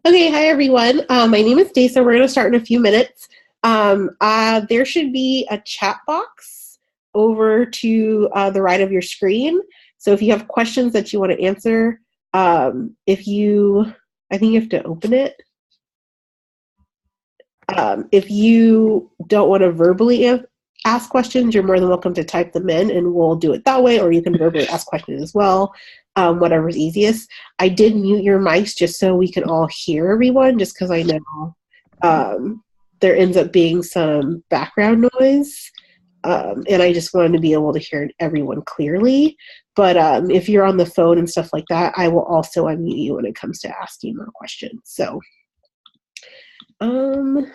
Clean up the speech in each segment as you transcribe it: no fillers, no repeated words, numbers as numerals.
Okay, hi everyone. My name is Desa. We're going to start in a few minutes. There should be a chat box over to the right of your screen. So if you have questions that you want to answer, I think you have to open it. If you don't want to verbally ask questions, you're more than welcome to type them in and we'll do it that way, or you can verbally ask questions as well, whatever's easiest. I did mute your mics just so we can all hear everyone, just because I know there ends up being some background noise, and I just wanted to be able to hear everyone clearly. But if you're on the phone and stuff like that, I will also unmute you when it comes to asking more questions. So do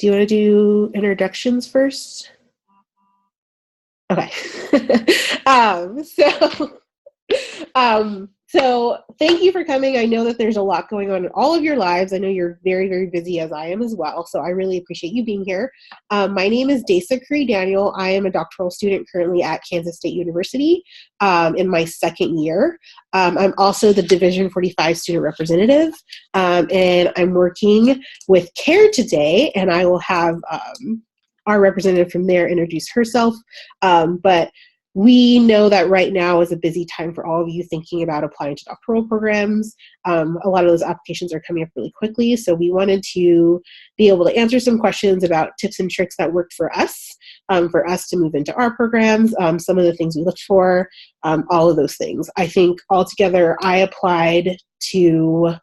you want to do introductions first? Okay. So thank you for coming. I know that there's a lot going on in all of your lives. I know you're very, very busy, as I am as well. So I really appreciate you being here. My name is Desa Karye Daniel. I am a doctoral student currently at Kansas State University in my second year. I'm also the Div45 student representative, and I'm working with CARE today, and I will have our representative from there introduce herself. But we know that right now is a busy time for all of you thinking about applying to doctoral programs. A lot of those applications are coming up really quickly, so we wanted to be able to answer some questions about tips and tricks that worked for us to move into our programs, some of the things we looked for, all of those things. I think altogether I applied to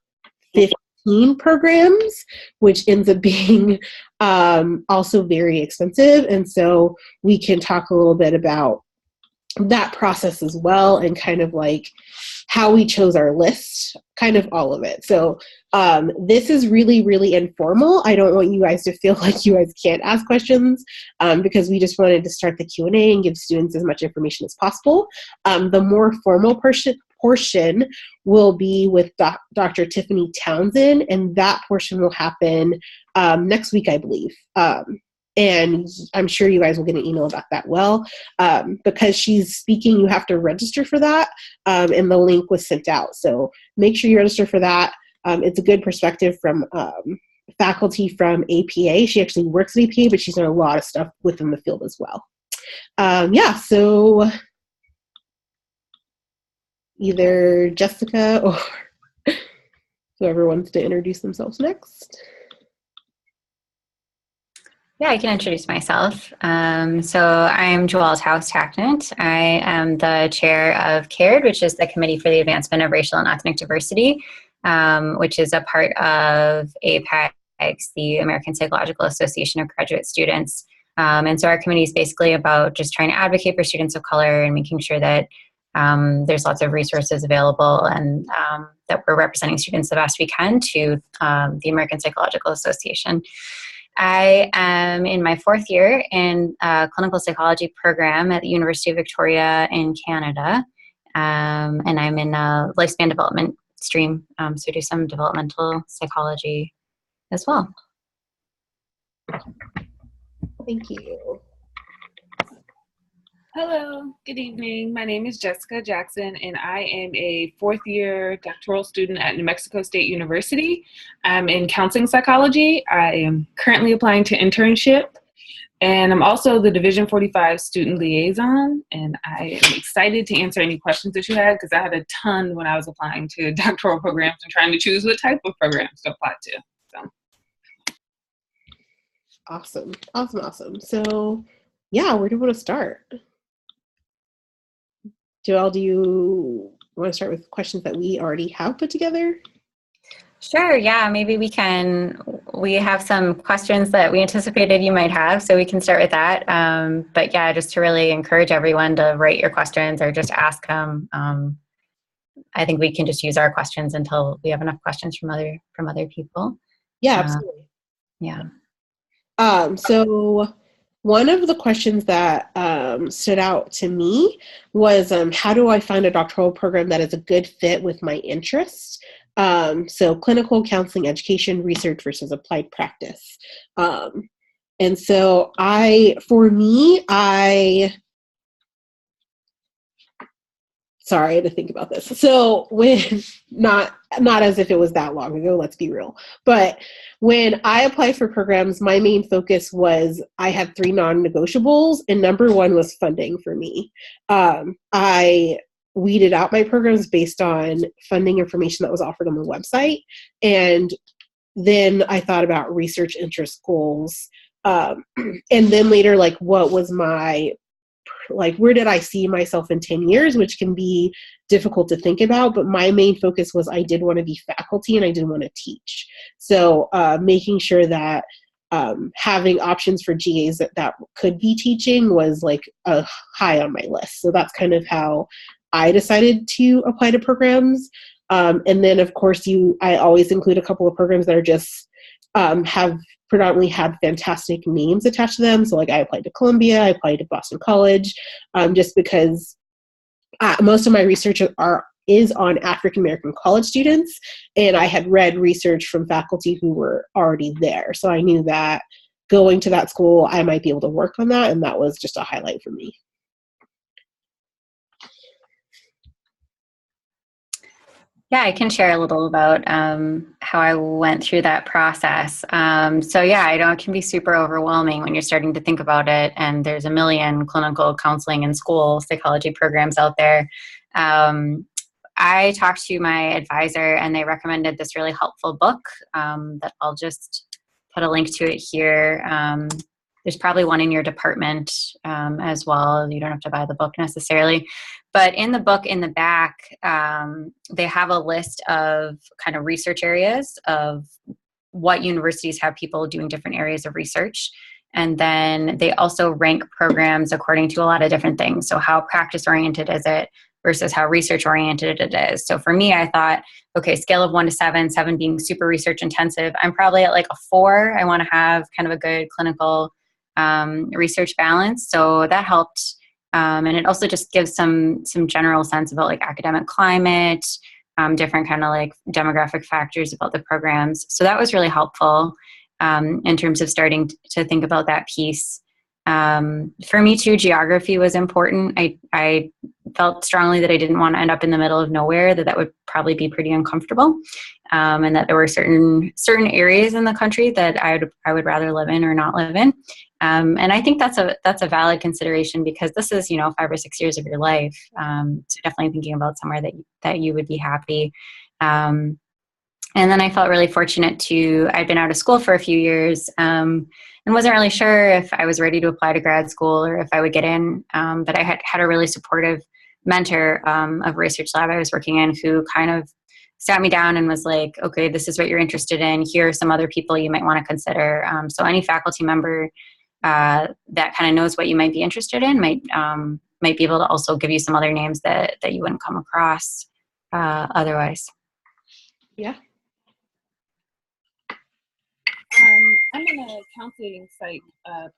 15 programs, which ends up being also very expensive, and so we can talk a little bit about that process as well, and kind of like how we chose our list, kind of all of it. So this is really, really informal. I don't want you guys to feel like you guys can't ask questions, because we just wanted to start the Q&A and give students as much information as possible. The more formal portion will be with Dr. Tiffany Townsend, and that portion will happen next week, I believe. And I'm sure you guys will get an email about that. Because she's speaking, you have to register for that, and the link was sent out. So make sure you register for that. It's a good perspective from faculty from APA. She actually works at APA, but she's done a lot of stuff within the field as well. So either Jessica or whoever wants to introduce themselves next. Yeah, I can introduce myself. So I'm Joelle Taknint. I am the chair of CARED, which is the Committee for the Advancement of Racial and Ethnic Diversity, which is a part of APAGS, the American Psychological Association of Graduate Students. And so our committee is basically about just trying to advocate for students of color and making sure that there's lots of resources available, and that we're representing students the best we can to the American Psychological Association. I am in my fourth year in a clinical psychology program at the University of Victoria in Canada, and I'm in a lifespan development stream, so do some developmental psychology as well. Thank you. Hello, good evening. My name is Jessica Jackson, and I am a fourth-year doctoral student at New Mexico State University. I'm in counseling psychology. I am currently applying to internship, and I'm also the Division45 student liaison, and I am excited to answer any questions that you had, because I had a ton when I was applying to doctoral programs and trying to choose what type of programs to apply to. So. Awesome. So yeah, where do you want to start? Joelle, do you want to start with questions that we already have put together? Sure, yeah, maybe we have some questions that we anticipated you might have, so we can start with that. But yeah, just to really encourage everyone to write your questions or just ask them. I think we can just use our questions until we have enough questions from other people. Yeah, absolutely. Yeah. So one of the questions that stood out to me was, how do I find a doctoral program that is a good fit with my interests? So clinical, counseling, education, research versus applied practice. And so sorry, I had to think about this. So when, not as if it was that long ago, let's be real, but when I applied for programs, my main focus was I had 3 non-negotiables, and number 1 was funding for me. I weeded out my programs based on funding information that was offered on the website, and then I thought about research interest goals, and then later, like, what was my, like, where did I see myself in 10 years, which can be difficult to think about, but my main focus was I did want to be faculty and I did want to teach. So making sure that having options for GAs that could be teaching was like high on my list. So that's kind of how I decided to apply to programs. And then of course I always include a couple of programs that are just have predominantly had fantastic names attached to them. So like I applied to Columbia, I applied to Boston College, just because most of my research is on African American college students, and I had read research from faculty who were already there. So I knew that going to that school, I might be able to work on that, and that was just a highlight for me. Yeah, I can share a little about how I went through that process. So yeah, I know it can be super overwhelming when you're starting to think about it, and there's a million clinical counseling and school psychology programs out there. I talked to my advisor, and they recommended this really helpful book that I'll just put a link to it here. There's probably one in your department as well. You don't have to buy the book necessarily. But in the book, in the back, they have a list of kind of research areas of what universities have people doing different areas of research. And then they also rank programs according to a lot of different things. So how practice-oriented is it versus how research-oriented it is. So for me, I thought, okay, scale of 1 to 7, 7 being super research-intensive. I'm probably at like a 4. I want to have kind of a good clinical research balance. So that helped. And it also just gives some general sense about like academic climate, different kind of like demographic factors about the programs. So that was really helpful in terms of starting to think about that piece. For me too, geography was important. I felt strongly that I didn't want to end up in the middle of nowhere, that would probably be pretty uncomfortable. And that there were certain areas in the country that I would rather live in or not live in. And I think that's a valid consideration, because this is, 5 or 6 years of your life. So definitely thinking about somewhere that you would be happy. And then I felt really fortunate I'd been out of school for a few years, and wasn't really sure if I was ready to apply to grad school or if I would get in. But I had a really supportive mentor of research lab I was working in, who kind of sat me down and was like, okay, this is what you're interested in. Here are some other people you might want to consider. So any faculty member that kind of knows what you might be interested in might be able to also give you some other names that you wouldn't come across otherwise. Yeah. I'm in a counseling psych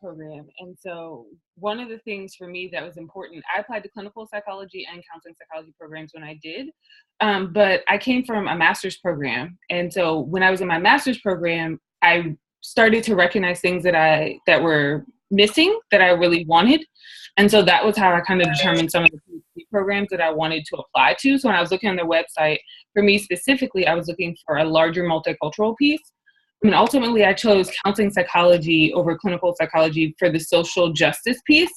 program, and so one of the things for me that was important, I applied to clinical psychology and counseling psychology programs when I did, but I came from a master's program, and so when I was in my master's program, I started to recognize things that were missing that I really wanted, and so that was how I kind of determined some of the PhD programs that I wanted to apply to. So when I was looking on their website, for me specifically, I was looking for a larger multicultural piece. I mean, ultimately, I chose counseling psychology over clinical psychology for the social justice piece,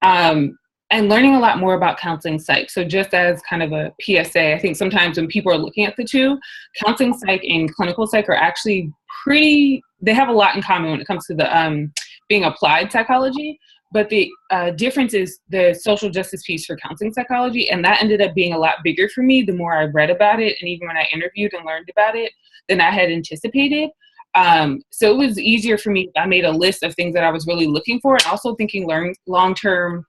and learning a lot more about counseling psych. So just as kind of a PSA, I think sometimes when people are looking at the two, counseling psych and clinical psych are actually they have a lot in common when it comes to the being applied psychology. But the difference is the social justice piece for counseling psychology, and that ended up being a lot bigger for me the more I read about it, and even when I interviewed and learned about it, than I had anticipated. So it was easier for me. I made a list of things that I was really looking for, and also thinking long-term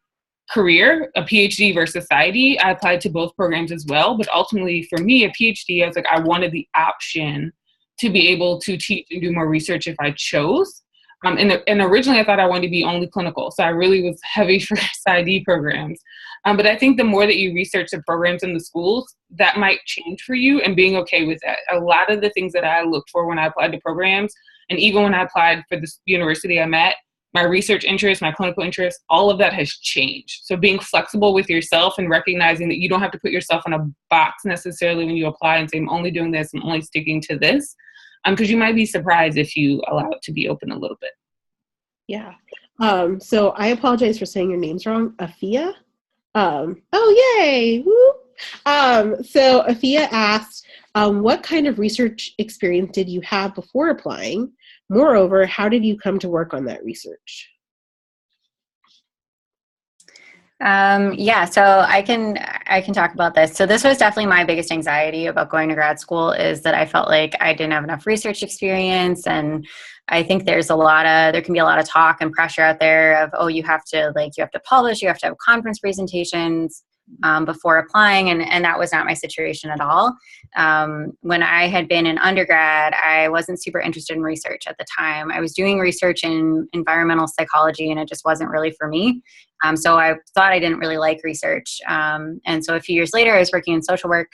career, a PhD versus Psyd. I applied to both programs as well, but ultimately for me, a PhD, I was like, I wanted the option to be able to teach and do more research if I chose. And originally I thought I wanted to be only clinical. So I really was heavy for Psyd programs. But I think the more that you research the programs in the schools, that might change for you, and being okay with that. A lot of the things that I looked for when I applied to programs, and even when I applied for the university I'm at, my research interests, my clinical interests, all of that has changed. So being flexible with yourself and recognizing that you don't have to put yourself in a box necessarily when you apply and say, I'm only doing this, I'm only sticking to this. Because you might be surprised if you allow it to be open a little bit. Yeah. So I apologize for saying your name's wrong. Afia? Oh, yay. Woo. So Afia asked, what kind of research experience did you have before applying? Moreover, how did you come to work on that research? Yeah, so I can talk about this. So this was definitely my biggest anxiety about going to grad school, is that I felt like I didn't have enough research experience. And I think there can be a lot of talk and pressure out there of, oh, you have to publish, you have to have conference presentations before applying. And that was not my situation at all. When I had been in undergrad, I wasn't super interested in research at the time. I was doing research in environmental psychology, and it just wasn't really for me. So I thought I didn't really like research. And so a few years later, I was working in social work,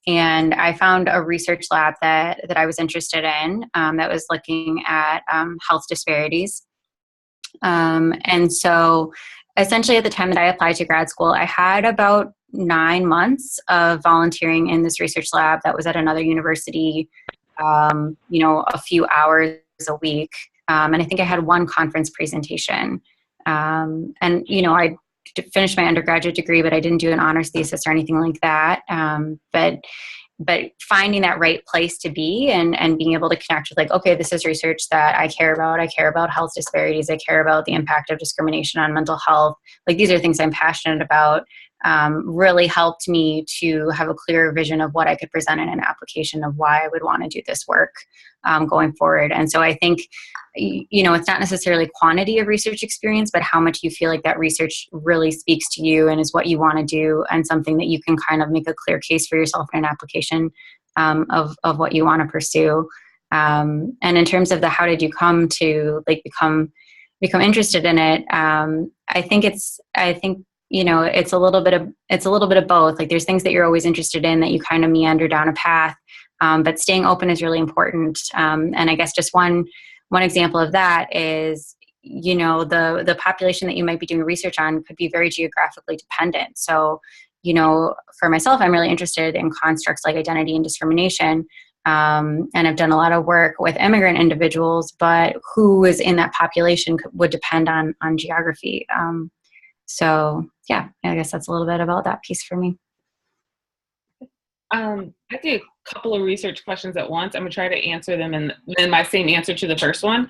and I found a research lab that I was interested in that was looking at health disparities. And so essentially at the time that I applied to grad school, I had about 9 months of volunteering in this research lab that was at another university, a few hours a week. And I think I had one conference presentation. I finished my undergraduate degree, but I didn't do an honors thesis or anything like that. But finding that right place to be and being able to connect with, like, okay, this is research that I care about. I care about health disparities. I care about the impact of discrimination on mental health. Like, these are things I'm passionate about. Really helped me to have a clearer vision of what I could present in an application of why I would want to do this work going forward. And so I think, it's not necessarily quantity of research experience, but how much you feel like that research really speaks to you and is what you want to do, and something that you can kind of make a clear case for yourself in an application of what you want to pursue. And in terms of the how did you come to become interested in it, I think it's a little bit of both. Like, there's things that you're always interested in that you kind of meander down a path, but staying open is really important. And I guess just one example of that is, the population that you might be doing research on could be very geographically dependent. So, for myself, I'm really interested in constructs like identity and discrimination. And I've done a lot of work with immigrant individuals, but who is in that population would depend on geography. So yeah, I guess that's a little bit about that piece for me. I did a couple of research questions at once. I'm gonna try to answer them in my same answer to the first one.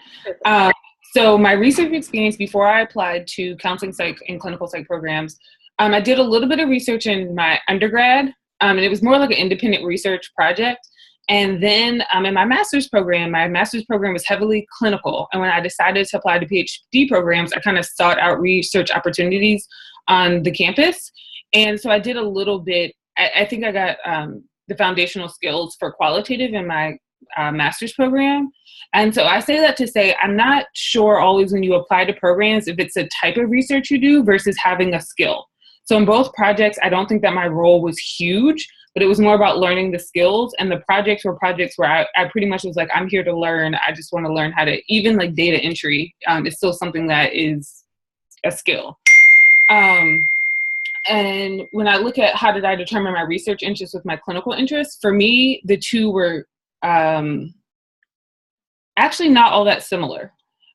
So my research experience before I applied to counseling psych and clinical psych programs, I did a little bit of research in my undergrad, and it was more like an independent research project. And then in my master's program was heavily clinical. And when I decided to apply to PhD programs, I kind of sought out research opportunities on the campus. And so I did a little bit. I think I got the foundational skills for qualitative in my master's program. And so I say that to say, I'm not sure always when you apply to programs if it's a type of research you do versus having a skill. So in both projects, I don't think that my role was huge, but it was more about learning the skills. And the projects were projects where I pretty much was like, I'm here to learn. I just want to learn how to, even like data entry is still something that is a skill. And when I look at how did I determine my research interests with my clinical interests, for me, the two were actually not all that similar.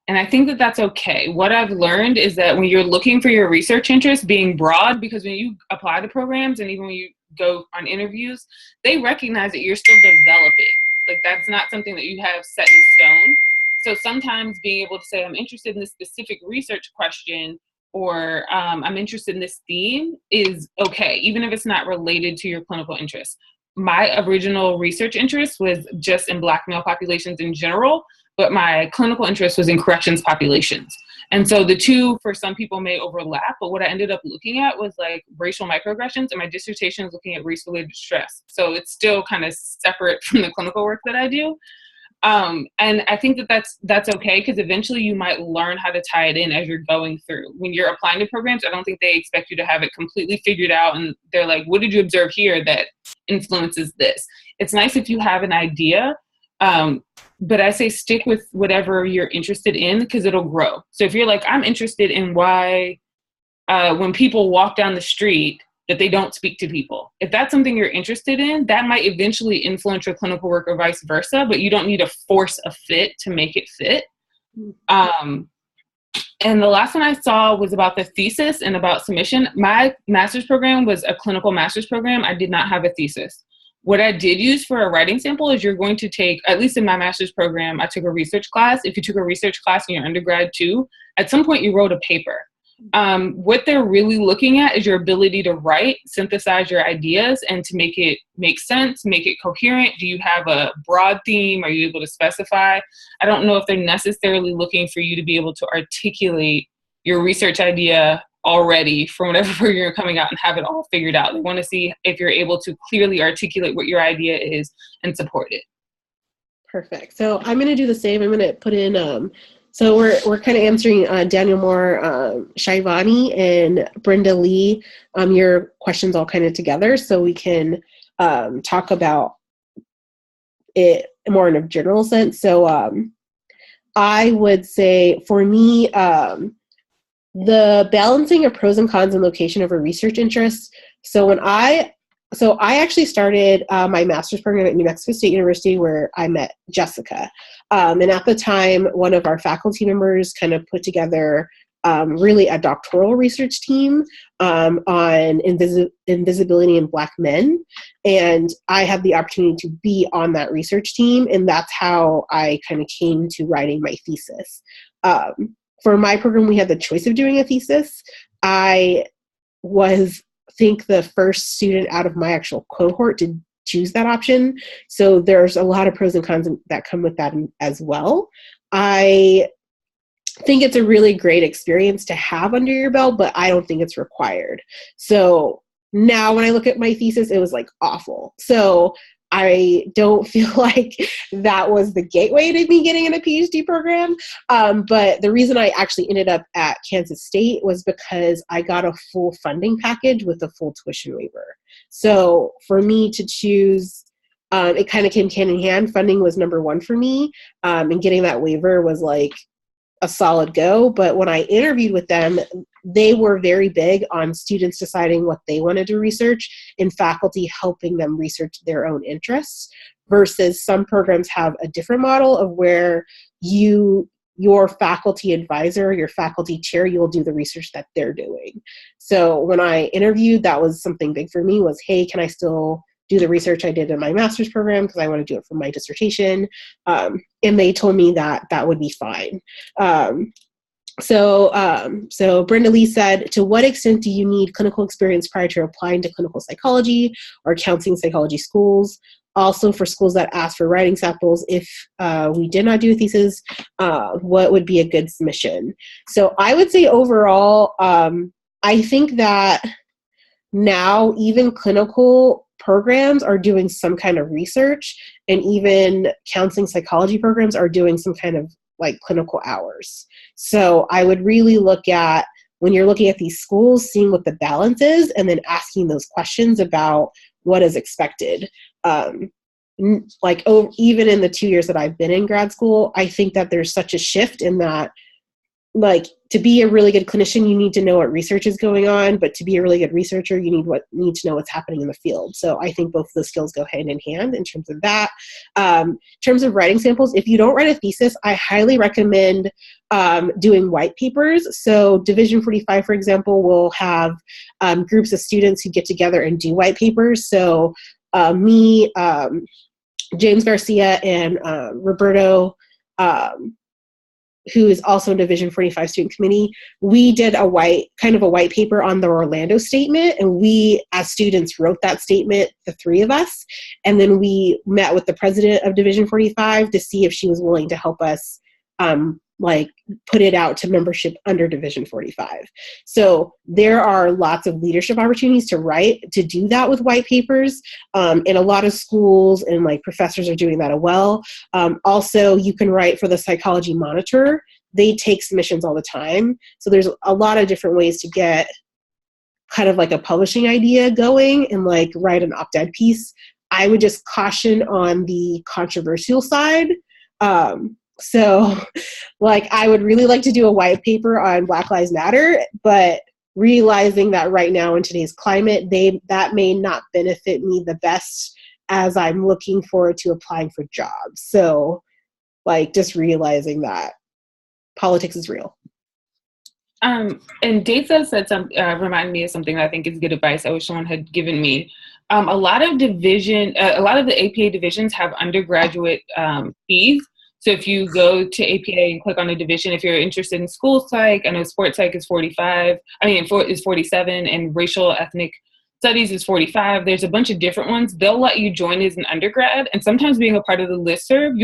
And I think that that's okay. What I've learned is that when you're looking for your research interests, being broad, because when you apply to programs and even when you go on interviews, they recognize that you're still developing. Like, that's not something that you have set in stone. So sometimes being able to say, I'm interested in this specific research question, or I'm interested in this theme is okay, even if it's not related to your clinical interests. My original research interest was just in Black male populations in general, but my clinical interest was in corrections populations. And so the two, for some people, may overlap, but what I ended up looking at was like racial microaggressions, and my dissertation is looking at race-related stress. So it's still kind of separate from the clinical work that I do. And I think that that's okay, because eventually you might learn how to tie it in as you're going through. When you're applying to programs, I don't think they expect you to have it completely figured out. And they're like, what did you observe here that influences this? It's nice if you have an idea, but I say stick with whatever you're interested in because it'll grow. So if you're like, I'm interested in why when people walk down the street that they don't speak to people. If that's something you're interested in, that might eventually influence your clinical work or vice versa, but you don't need to force a fit to make it fit. And the last one I saw was about the thesis and about submission. My master's program was a clinical master's program. I did not have a thesis. What I did use for a writing sample is you're going to take, at least in my master's program, I took a research class. If you took a research class in your undergrad too, at some point you wrote a paper. What they're really looking at is your ability to write, synthesize your ideas, and to make it make sense, make it coherent. Do you have a broad theme? Are you able to specify? I don't know if they're necessarily looking for you to be able to articulate your research idea already from whatever you're coming out and have it all figured out. They want to see if you're able to clearly articulate what your idea is and support it. Perfect. So I'm going to do the same. I'm going to put in, so we're kind of answering Daniel Moore, Shaivani, and Brenda Lee, your questions all kind of together so we can talk about it more in a general sense. So I would say for me, the balancing of pros and cons and location of a research interest. So I actually started my master's program at New Mexico State University where I met Jessica. And at the time, one of our faculty members kind of put together really a doctoral research team on invisibility in Black men. And I had the opportunity to be on that research team. And that's how I kind of came to writing my thesis. For my program, we had the choice of doing a thesis. I think the first student out of my actual cohort to choose that option. So there's a lot of pros and cons that come with that as well. I think it's a really great experience to have under your belt, but I don't think it's required. So now when I look at my thesis, it was like awful. So I don't feel like that was the gateway to me getting in a PhD program. But the reason I actually ended up at Kansas State was because I got a full funding package with a full tuition waiver. So for me to choose, it kind of came hand in hand. Funding was number one for me. And getting that waiver was like a solid go. But when I interviewed with them, they were very big on students deciding what they wanted to research and faculty helping them research their own interests, versus some programs have a different model of where your faculty advisor, your faculty chair, you'll do the research that they're doing. So when I interviewed, that was something big for me was, hey, can I still do the research I did in my master's program because I want to do it for my dissertation? And they told me that that would be fine. So Brenda Lee said, to what extent do you need clinical experience prior to applying to clinical psychology or counseling psychology schools? Also for schools that ask for writing samples, if we did not do a thesis, what would be a good submission? So I would say overall, I think that now even clinical programs are doing some kind of research, and even counseling psychology programs are doing some kind of like clinical hours. So I would really look at, when you're looking at these schools, seeing what the balance is, and then asking those questions about what is expected. Even in the 2 years that I've been in grad school, I think that there's such a shift in that, like, to be a really good clinician, you need to know what research is going on, but to be a really good researcher, you need to know what's happening in the field. So I think both of those skills go hand in hand in terms of that. In terms of writing samples, if you don't write a thesis, I highly recommend doing white papers. So Division45, for example, will have groups of students who get together and do white papers. So me, James Garcia, and Roberto, who is also in Division45 student committee, we did a white paper on the Orlando statement, and we as students wrote that statement, the three of us, and then we met with the president of Division45 to see if she was willing to help us put it out to membership under Division45. So there are lots of leadership opportunities to do that with white papers, and a lot of schools and professors are doing that as well. Also, you can write for the Psychology Monitor. They take submissions all the time. So there's a lot of different ways to get kind of like a publishing idea going and write an op-ed piece. I would just caution on the controversial side. So like, I would really like to do a white paper on Black Lives Matter, but realizing that right now in today's climate, that may not benefit me the best as I'm looking forward to applying for jobs. So like, just realizing that politics is real. And Desa said reminded me of something that I think is good advice I wish someone had given me. A lot of the APA divisions have undergraduate fees. So if you go to APA and click on a division, if you're interested in school psych, I know sports psych is 47, and racial ethnic studies is 45. There's a bunch of different ones. They'll let you join as an undergrad, and sometimes being a part of the listserv,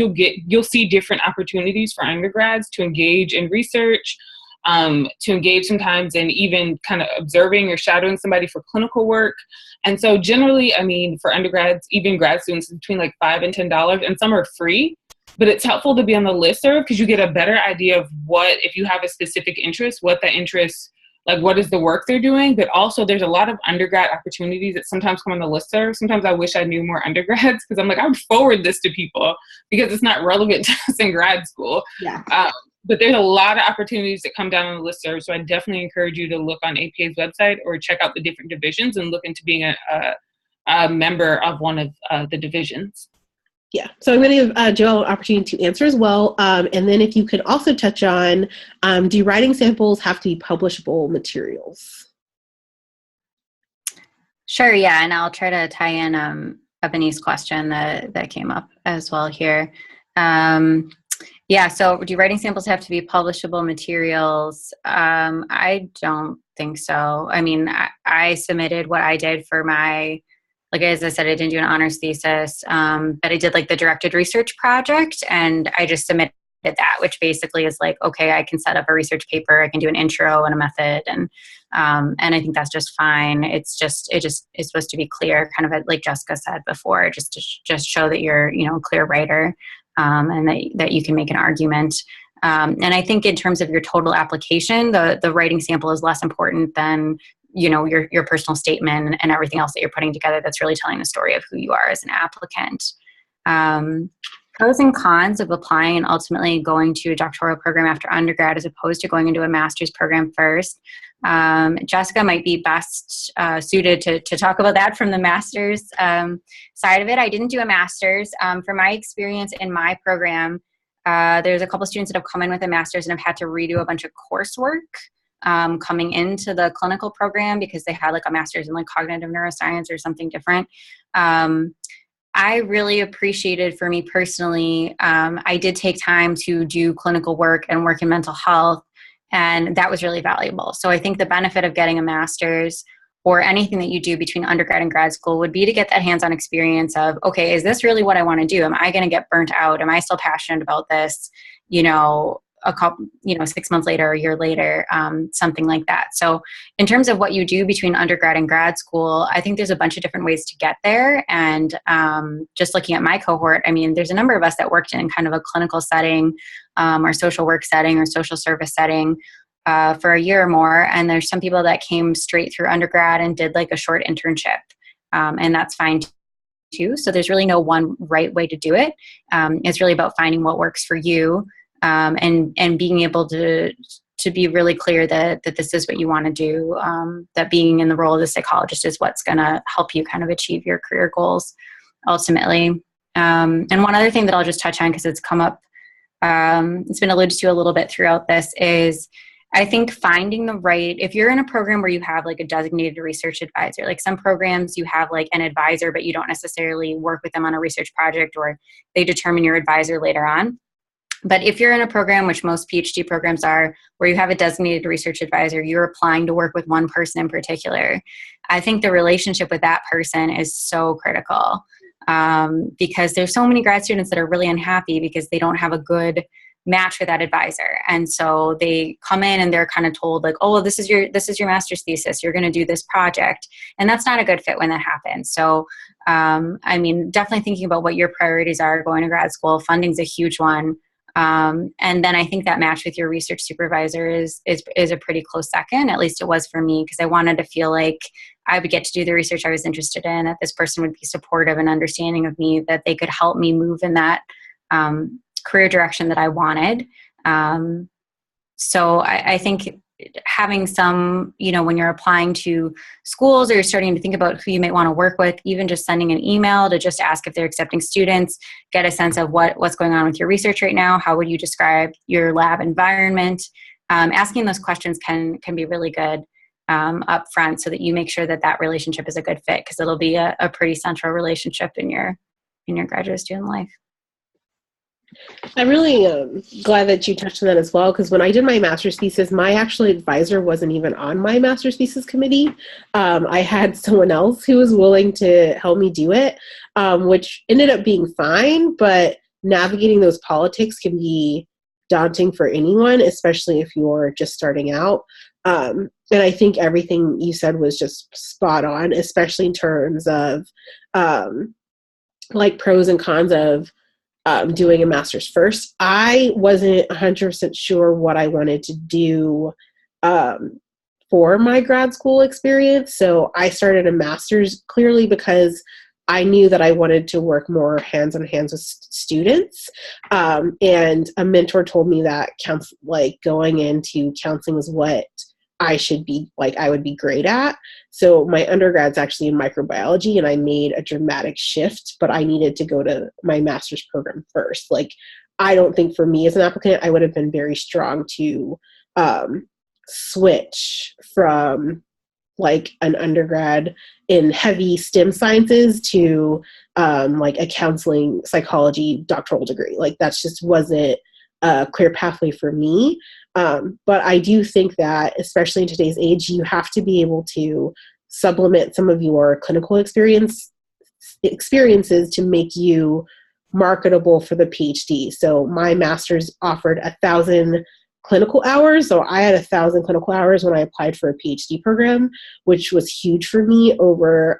you'll see different opportunities for undergrads to engage in research, to engage sometimes in even kind of observing or shadowing somebody for clinical work. And so generally, I mean, for undergrads, even grad students, between like $5 and $10, and some are free. But it's helpful to be on the listserv because you get a better idea of what, if you have a specific interest, what that interest, like what is the work they're doing. But also there's a lot of undergrad opportunities that sometimes come on the listserv. Sometimes I wish I knew more undergrads because I'm like, I would forward this to people because it's not relevant to us in grad school. Yeah. But there's a lot of opportunities that come down on the listserv. So I definitely encourage you to look on APA's website or check out the different divisions and look into being a member of one of the divisions. Yeah, so I'm going to give Joelle an opportunity to answer as well. And then if you could also touch on, do writing samples have to be publishable materials? Sure, yeah, and I'll try to tie in Ebony's question that came up as well here. Yeah, so do writing samples have to be publishable materials? I don't think so. I mean, I submitted what I did for my, like, as I said, I didn't do an honors thesis, but I did like the directed research project, and I just submitted that, which basically is like, okay, I can set up a research paper, I can do an intro and a method, and I think that's just fine. It just is supposed to be clear, kind of like Jessica said before, just to show that you're, a clear writer, and that you can make an argument. And I think in terms of your total application, the writing sample is less important than your personal statement and everything else that you're putting together that's really telling the story of who you are as an applicant. Pros and cons of applying and ultimately going to a doctoral program after undergrad as opposed to going into a master's program first. Jessica might be best suited to talk about that from the master's side of it. I didn't do a master's. From my experience in my program, there's a couple students that have come in with a master's and have had to redo a bunch of coursework coming into the clinical program because they had like a master's in like cognitive neuroscience or something different. I really appreciated, for me personally, I did take time to do clinical work and work in mental health, and that was really valuable. So I think the benefit of getting a master's or anything that you do between undergrad and grad school would be to get that hands-on experience of, okay, is this really what I want to do? Am I going to get burnt out? Am I still passionate about this? A couple, 6 months later, a year later, something like that. So in terms of what you do between undergrad and grad school, I think there's a bunch of different ways to get there. And just looking at my cohort, I mean, there's a number of us that worked in kind of a clinical setting or social work setting or social service setting for a year or more. And there's some people that came straight through undergrad and did like a short internship. And that's fine too. So there's really no one right way to do it. It's really about finding what works for you. And being able to be really clear that this is what you want to do, that being in the role of the psychologist is what's going to help you kind of achieve your career goals ultimately. And one other thing that I'll just touch on, because it's come up, it's been alluded to a little bit throughout this, is I think finding the right, if you're in a program where you have like a designated research advisor, like some programs you have like an advisor, but you don't necessarily work with them on a research project, or they determine your advisor later on. But if you're in a program, which most PhD programs are, where you have a designated research advisor, you're applying to work with one person in particular, I think the relationship with that person is so critical, because there's so many grad students that are really unhappy because they don't have a good match with that advisor. And so they come in and they're kind of told like, oh, well, this is your master's thesis. You're going to do this project. And that's not a good fit when that happens. So, I mean, definitely thinking about what your priorities are going to grad school. Funding's a huge one. And then I think that match with your research supervisor is a pretty close second. At least it was for me, because I wanted to feel like I would get to do the research I was interested in, that this person would be supportive and understanding of me, that they could help me move in that career direction that I wanted. So I think having some, when you're applying to schools or you're starting to think about who you might want to work with, even just sending an email to just ask if they're accepting students, get a sense of what's going on with your research right now. How would you describe your lab environment? Asking those questions can be really good up front, so that you make sure that relationship is a good fit, because it'll be a pretty central relationship in your graduate student life. I'm really glad that you touched on that as well, because when I did my master's thesis, my actual advisor wasn't even on my master's thesis committee. I had someone else who was willing to help me do it, which ended up being fine, but navigating those politics can be daunting for anyone, especially if you're just starting out. And I think everything you said was just spot on, especially in terms of like pros and cons of doing a master's first. I wasn't 100% sure what I wanted to do for my grad school experience. So I started a master's clearly because I knew that I wanted to work more hands on hands with students. And a mentor told me that going into counseling was what I should be, I would be great at. So my undergrad's actually in microbiology, and I made a dramatic shift, but I needed to go to my master's program first. I don't think for me as an applicant, I would have been very strong to switch from an undergrad in heavy STEM sciences to a counseling psychology doctoral degree. That just wasn't a clear pathway for me. But I do think that, especially in today's age, you have to be able to supplement some of your clinical experiences to make you marketable for the PhD. So my master's offered 1,000 clinical hours. So I had 1,000 clinical hours when I applied for a PhD program, which was huge for me over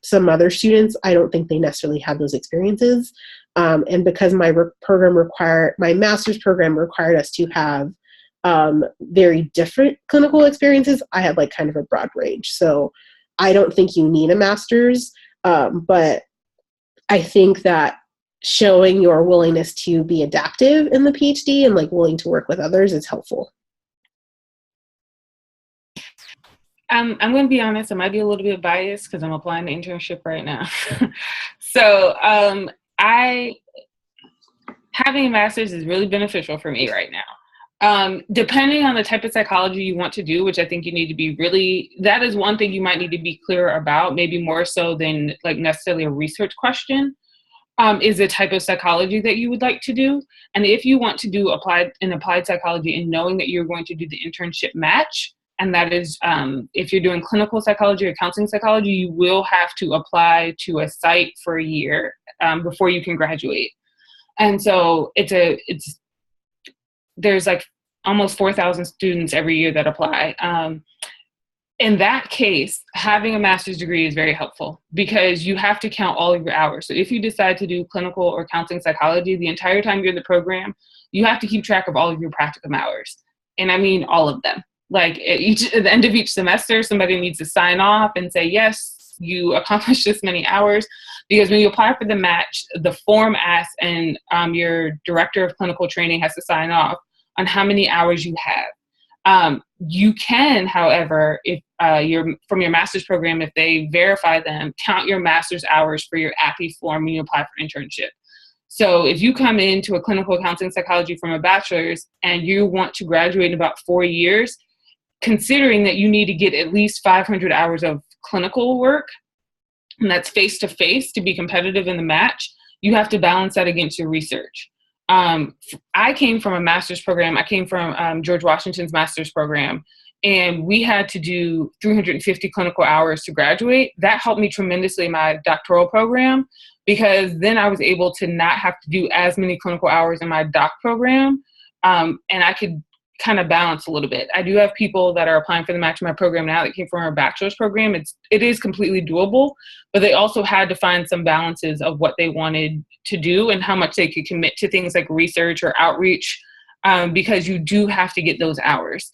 some other students. I don't think they necessarily had those experiences. And because my master's program required us to have very different clinical experiences, I had kind of a broad range. So I don't think you need a master's, but I think that showing your willingness to be adaptive in the PhD and willing to work with others is helpful. I'm going to be honest, I might be a little bit biased because I'm applying to internship right now. So having a master's is really beneficial for me right now. Depending on the type of psychology you want to do, which I think you need to be that is one thing you might need to be clear about, maybe more so than necessarily a research question, is the type of psychology that you would like to do. And if you want to do applied psychology and knowing that you're going to do the internship match, and that is, if you're doing clinical psychology or counseling psychology, you will have to apply to a site for a year before you can graduate. And so there's almost 4,000 students every year that apply. In that case, having a master's degree is very helpful because you have to count all of your hours. So if you decide to do clinical or counseling psychology, the entire time you're in the program, you have to keep track of all of your practicum hours. And I mean all of them. At the end of each semester, somebody needs to sign off and say, yes, you accomplished this many hours. Because when you apply for the match, the form asks, and your director of clinical training has to sign off on how many hours you have. You can, however, if you're from your master's program, if they verify them, count your master's hours for your API form when you apply for internship. So if you come into a clinical counseling psychology from a bachelor's and you want to graduate in about 4 years, considering that you need to get at least 500 hours of clinical work, and that's face-to-face to be competitive in the match, you have to balance that against your research. I came from a master's program. I came from George Washington's master's program, and we had to do 350 clinical hours to graduate. That helped me tremendously in my doctoral program because then I was able to not have to do as many clinical hours in my doc program, and I could kind of balance a little bit. I do have people that are applying for the match in my program now that came from our bachelor's program. It is completely doable, but they also had to find some balances of what they wanted to do and how much they could commit to things like research or outreach, because you do have to get those hours.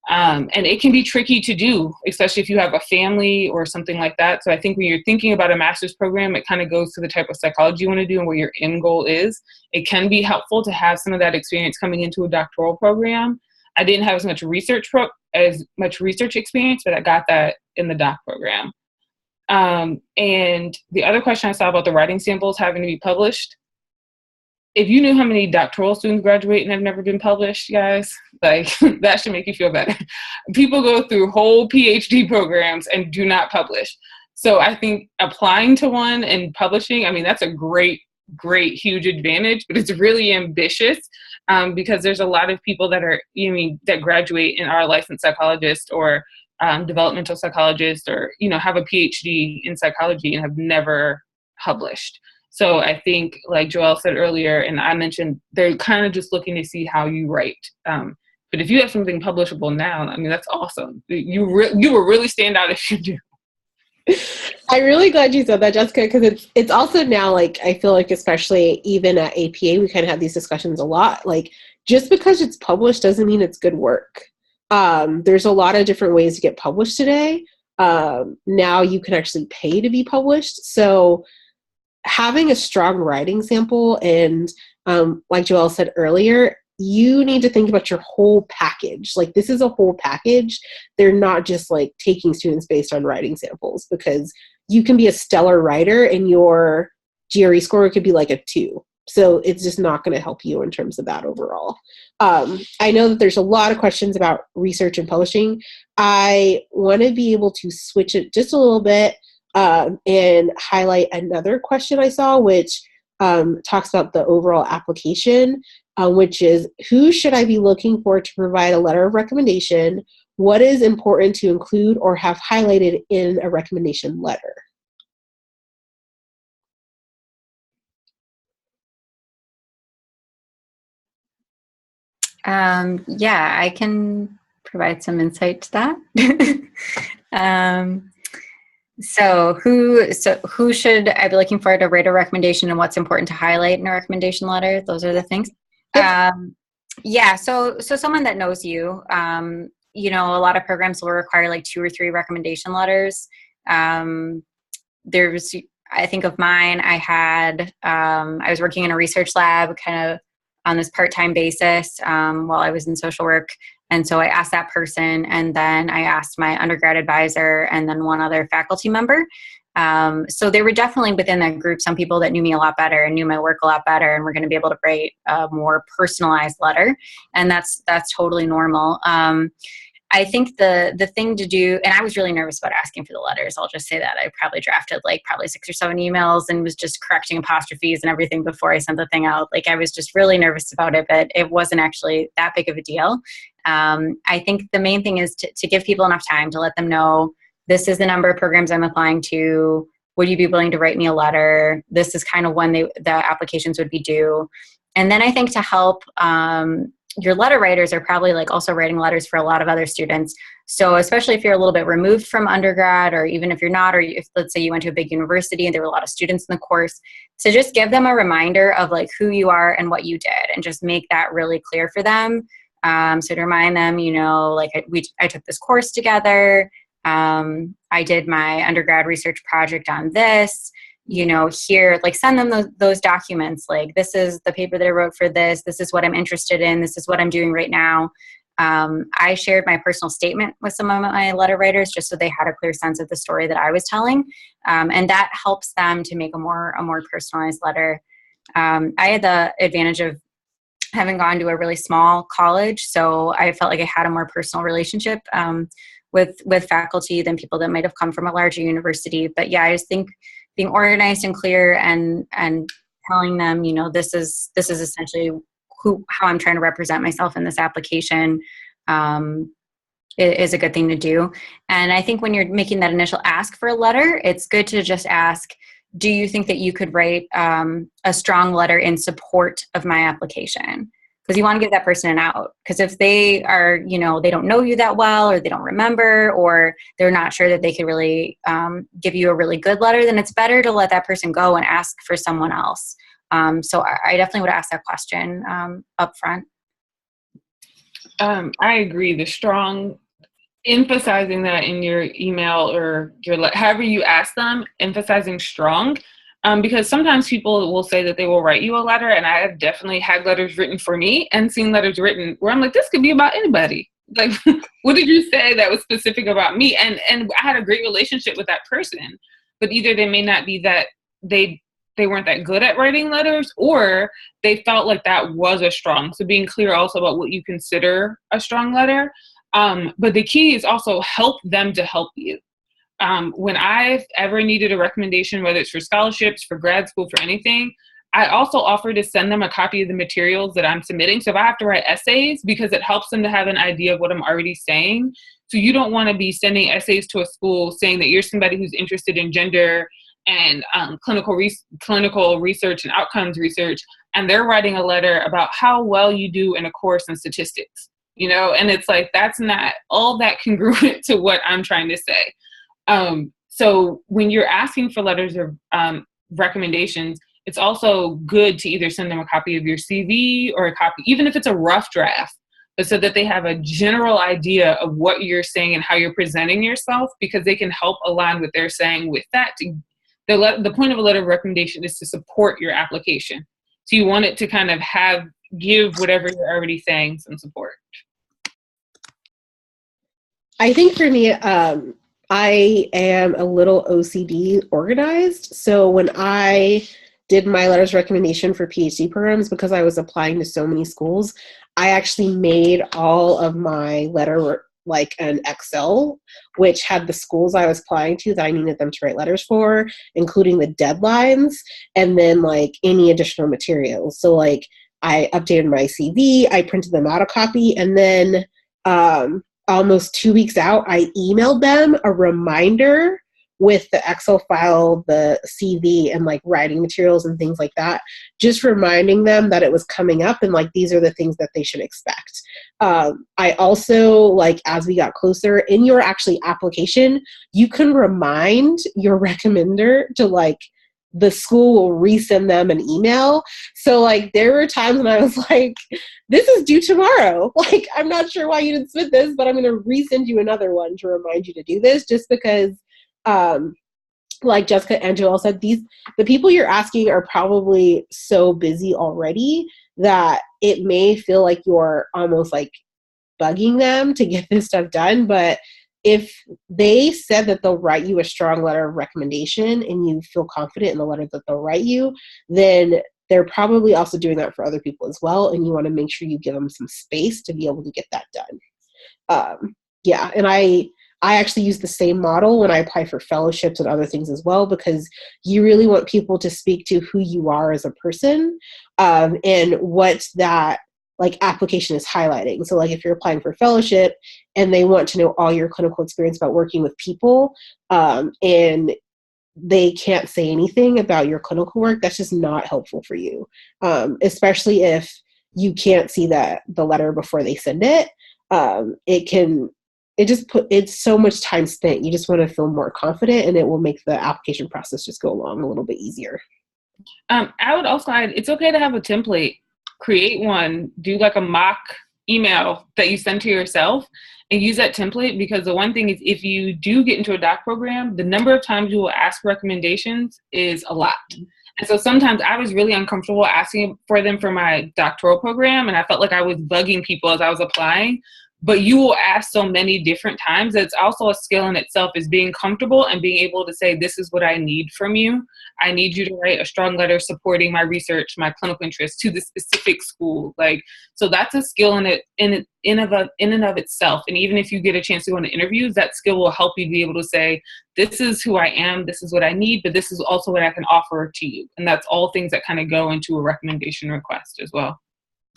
And it can be tricky to do, especially if you have a family or something like that. So I think when you're thinking about a master's program, it kind of goes to the type of psychology you want to do and what your end goal is. It can be helpful to have some of that experience coming into a doctoral program. I didn't have as much research experience, but I got that in the doc program. And the other question I saw about the writing samples having to be published, if you knew how many doctoral students graduate and have never been published, guys, like that should make you feel better. People go through whole PhD programs and do not publish. So I think applying to one and publishing, I mean, that's a great, huge advantage, but it's really ambitious because there's a lot of people that are, that graduate and are licensed psychologists or developmental psychologists or, have a PhD in psychology and have never published. So I think, like Joelle said earlier, and I mentioned, they're kind of just looking to see how you write. But if you have something publishable now, I mean, that's awesome. You will really stand out if you do. I'm really glad you said that, Jessica, because it's also now, like, I feel like especially even at APA, we kind of have these discussions a lot. Like, just because it's published doesn't mean it's good work. There's a lot of different ways to get published today. Now you can actually pay to be published. So having a strong writing sample and like Joelle said earlier, you need to think about your whole package. Like, this is a whole package. They're not just like taking students based on writing samples, because you can be a stellar writer and your GRE score could be like a 2. So it's just not going to help you in terms of that overall. I know that there's a lot of questions about research and publishing. I want to be able to switch it just a little bit and highlight another question I saw, which talks about the overall application, which is, who should I be looking for to provide a letter of recommendation? What is important to include or have highlighted in a recommendation letter? Yeah, I can provide some insight to that. So who should I be looking for to write a recommendation, and what's important to highlight in a recommendation letter? Those are the things. Yep. Yeah, so someone that knows you. A lot of programs will require like 2 or 3 recommendation letters. There's, I think of mine, I was working in a research lab kind of on this part-time basis while I was in social work. And so I asked that person, and then I asked my undergrad advisor, and then one other faculty member. So there were definitely within that group some people that knew me a lot better and knew my work a lot better, and were going to be able to write a more personalized letter. And that's totally normal. I think the thing to do, and I was really nervous about asking for the letters. I'll just say that I probably drafted probably 6 or 7 emails and was just correcting apostrophes and everything before I sent the thing out. Like, I was just really nervous about it, but it wasn't actually that big of a deal. I think the main thing is to give people enough time to let them know, this is the number of programs I'm applying to. Would you be willing to write me a letter? This is kind of when the applications would be due. And then I think to help, your letter writers are probably also writing letters for a lot of other students. So especially if you're a little bit removed from undergrad, or even if you're not, or if, let's say, you went to a big university and there were a lot of students in the course, to just give them a reminder of who you are and what you did, and just make that really clear for them. So to remind them, I took this course together. I did my undergrad research project on this. Here, send them those documents. This is the paper that I wrote for this. This is what I'm interested in. This is what I'm doing right now. I shared my personal statement with some of my letter writers, just so they had a clear sense of the story that I was telling. And that helps them to make a more personalized letter. I had the advantage of having gone to a really small college, so I felt like I had a more personal relationship with faculty than people that might have come from a larger university. But yeah, I just think being organized and clear and telling them, this is essentially how I'm trying to represent myself in this application is a good thing to do. And I think when you're making that initial ask for a letter, it's good to just ask, do you think that you could write a strong letter in support of my application? Because you want to give that person an out. Because if they are, they don't know you that well, or they don't remember, or they're not sure that they could really give you a really good letter, then it's better to let that person go and ask for someone else. So I definitely would ask that question up front. I agree. The strong emphasizing that in your email or however you ask them, emphasizing strong. Because sometimes people will say that they will write you a letter, and I have definitely had letters written for me and seen letters written where I'm like, this could be about anybody. Like, what did you say that was specific about me? And I had a great relationship with that person, but either they may not be that they weren't that good at writing letters, or they felt like that was a strong. So being clear also about what you consider a strong letter. But the key is also help them to help you. When I've ever needed a recommendation, whether it's for scholarships, for grad school, for anything, I also offer to send them a copy of the materials that I'm submitting. So if I have to write essays, because it helps them to have an idea of what I'm already saying. So you don't want to be sending essays to a school saying that you're somebody who's interested in gender and clinical research and outcomes research, and they're writing a letter about how well you do in a course in statistics, and it's like, that's not all that congruent to what I'm trying to say. So when you're asking for letters or recommendations, it's also good to either send them a copy of your CV or a copy, even if it's a rough draft, but so that they have a general idea of what you're saying and how you're presenting yourself, because they can help align what they're saying with that. The point of a letter of recommendation is to support your application. So you want it to kind of give whatever you're already saying some support. I think for me, I am a little OCD organized. So when I did my letters of recommendation for PhD programs, because I was applying to so many schools, I actually made all of my letter like an Excel, which had the schools I was applying to that I needed them to write letters for, including the deadlines, and then like any additional materials. So like I updated my CV, I printed them out a copy, and then almost 2 weeks out, I emailed them a reminder with the Excel file, the CV, and like writing materials and things like that, just reminding them that it was coming up and like these are the things that they should expect. I also, like, as we got closer in your actually application, you can remind your recommender to like, the school will resend them an email. So like there were times when I was like, this is due tomorrow. Like, I'm not sure why you didn't submit this, but I'm going to resend you another one to remind you to do this, just because like Jessica and Joelle said, the people you're asking are probably so busy already that it may feel like you're almost like bugging them to get this stuff done. But if they said that they'll write you a strong letter of recommendation and you feel confident in the letter that they'll write you, then they're probably also doing that for other people as well. And you want to make sure you give them some space to be able to get that done. Yeah, and I actually use the same model when I apply for fellowships and other things as well, because you really want people to speak to who you are as a person and what that like application is highlighting. So like if you're applying for fellowship and they want to know all your clinical experience about working with people and they can't say anything about your clinical work, that's just not helpful for you, especially if you can't see the letter before they send it. It's so much time spent. You just want to feel more confident, and it will make the application process just go along a little bit easier. I would also add, it's okay to have a template. Create one, do like a mock email that you send to yourself and use that template, because the one thing is, if you do get into a doc program, the number of times you will ask recommendations is a lot. And so sometimes I was really uncomfortable asking for them for my doctoral program, and I felt like I was bugging people as I was applying. But you will ask so many different times. It's also a skill in itself, is being comfortable and being able to say, this is what I need from you. I need you to write a strong letter supporting my research, my clinical interest to the specific school. Like, so that's a skill in and of itself. And even if you get a chance to go into interviews, that skill will help you be able to say, this is who I am, this is what I need, but this is also what I can offer to you. And that's all things that kind of go into a recommendation request as well.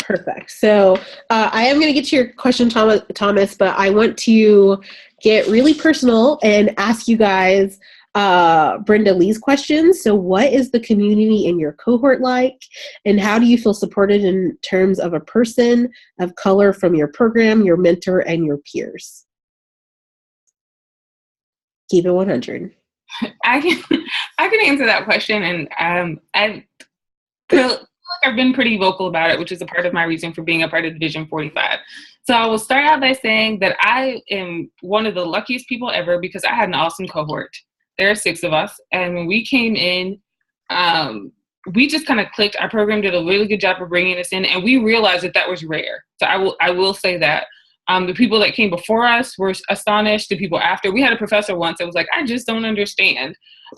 Perfect. So I am going to get to your question, Thomas, but I want to get really personal and ask you guys Brenda Lee's questions. So what is the community in your cohort like, and how do you feel supported in terms of a person of color from your program, your mentor, and your peers? Keep it 100. I can answer that question, and I feel like I've been pretty vocal about it, which is a part of my reason for being a part of Division 45. So I will start out by saying that I am one of the luckiest people ever because I had an awesome cohort. There are 6 of us, and when we came in, we just kind of clicked. Our program did a really good job of bringing us in, and we realized that that was rare. So I will say that. The people that came before us were astonished. The people after, we had a professor once that was like, I just don't understand.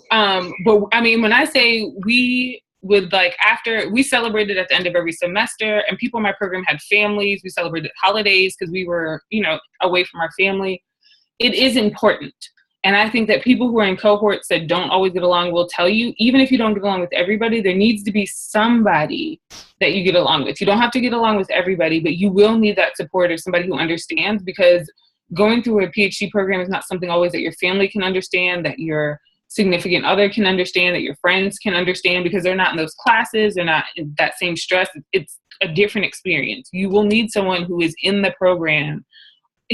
But I mean, when I say we would after we celebrated at the end of every semester, and people in my program had families, we celebrated holidays because we were, away from our family. It is important. And I think that people who are in cohorts that don't always get along will tell you, even if you don't get along with everybody, there needs to be somebody that you get along with. You don't have to get along with everybody, but you will need that support of somebody who understands, because going through a PhD program is not something always that your family can understand, that your significant other can understand, that your friends can understand, because they're not in those classes, they're not in that same stress. It's a different experience. You will need someone who is in the program,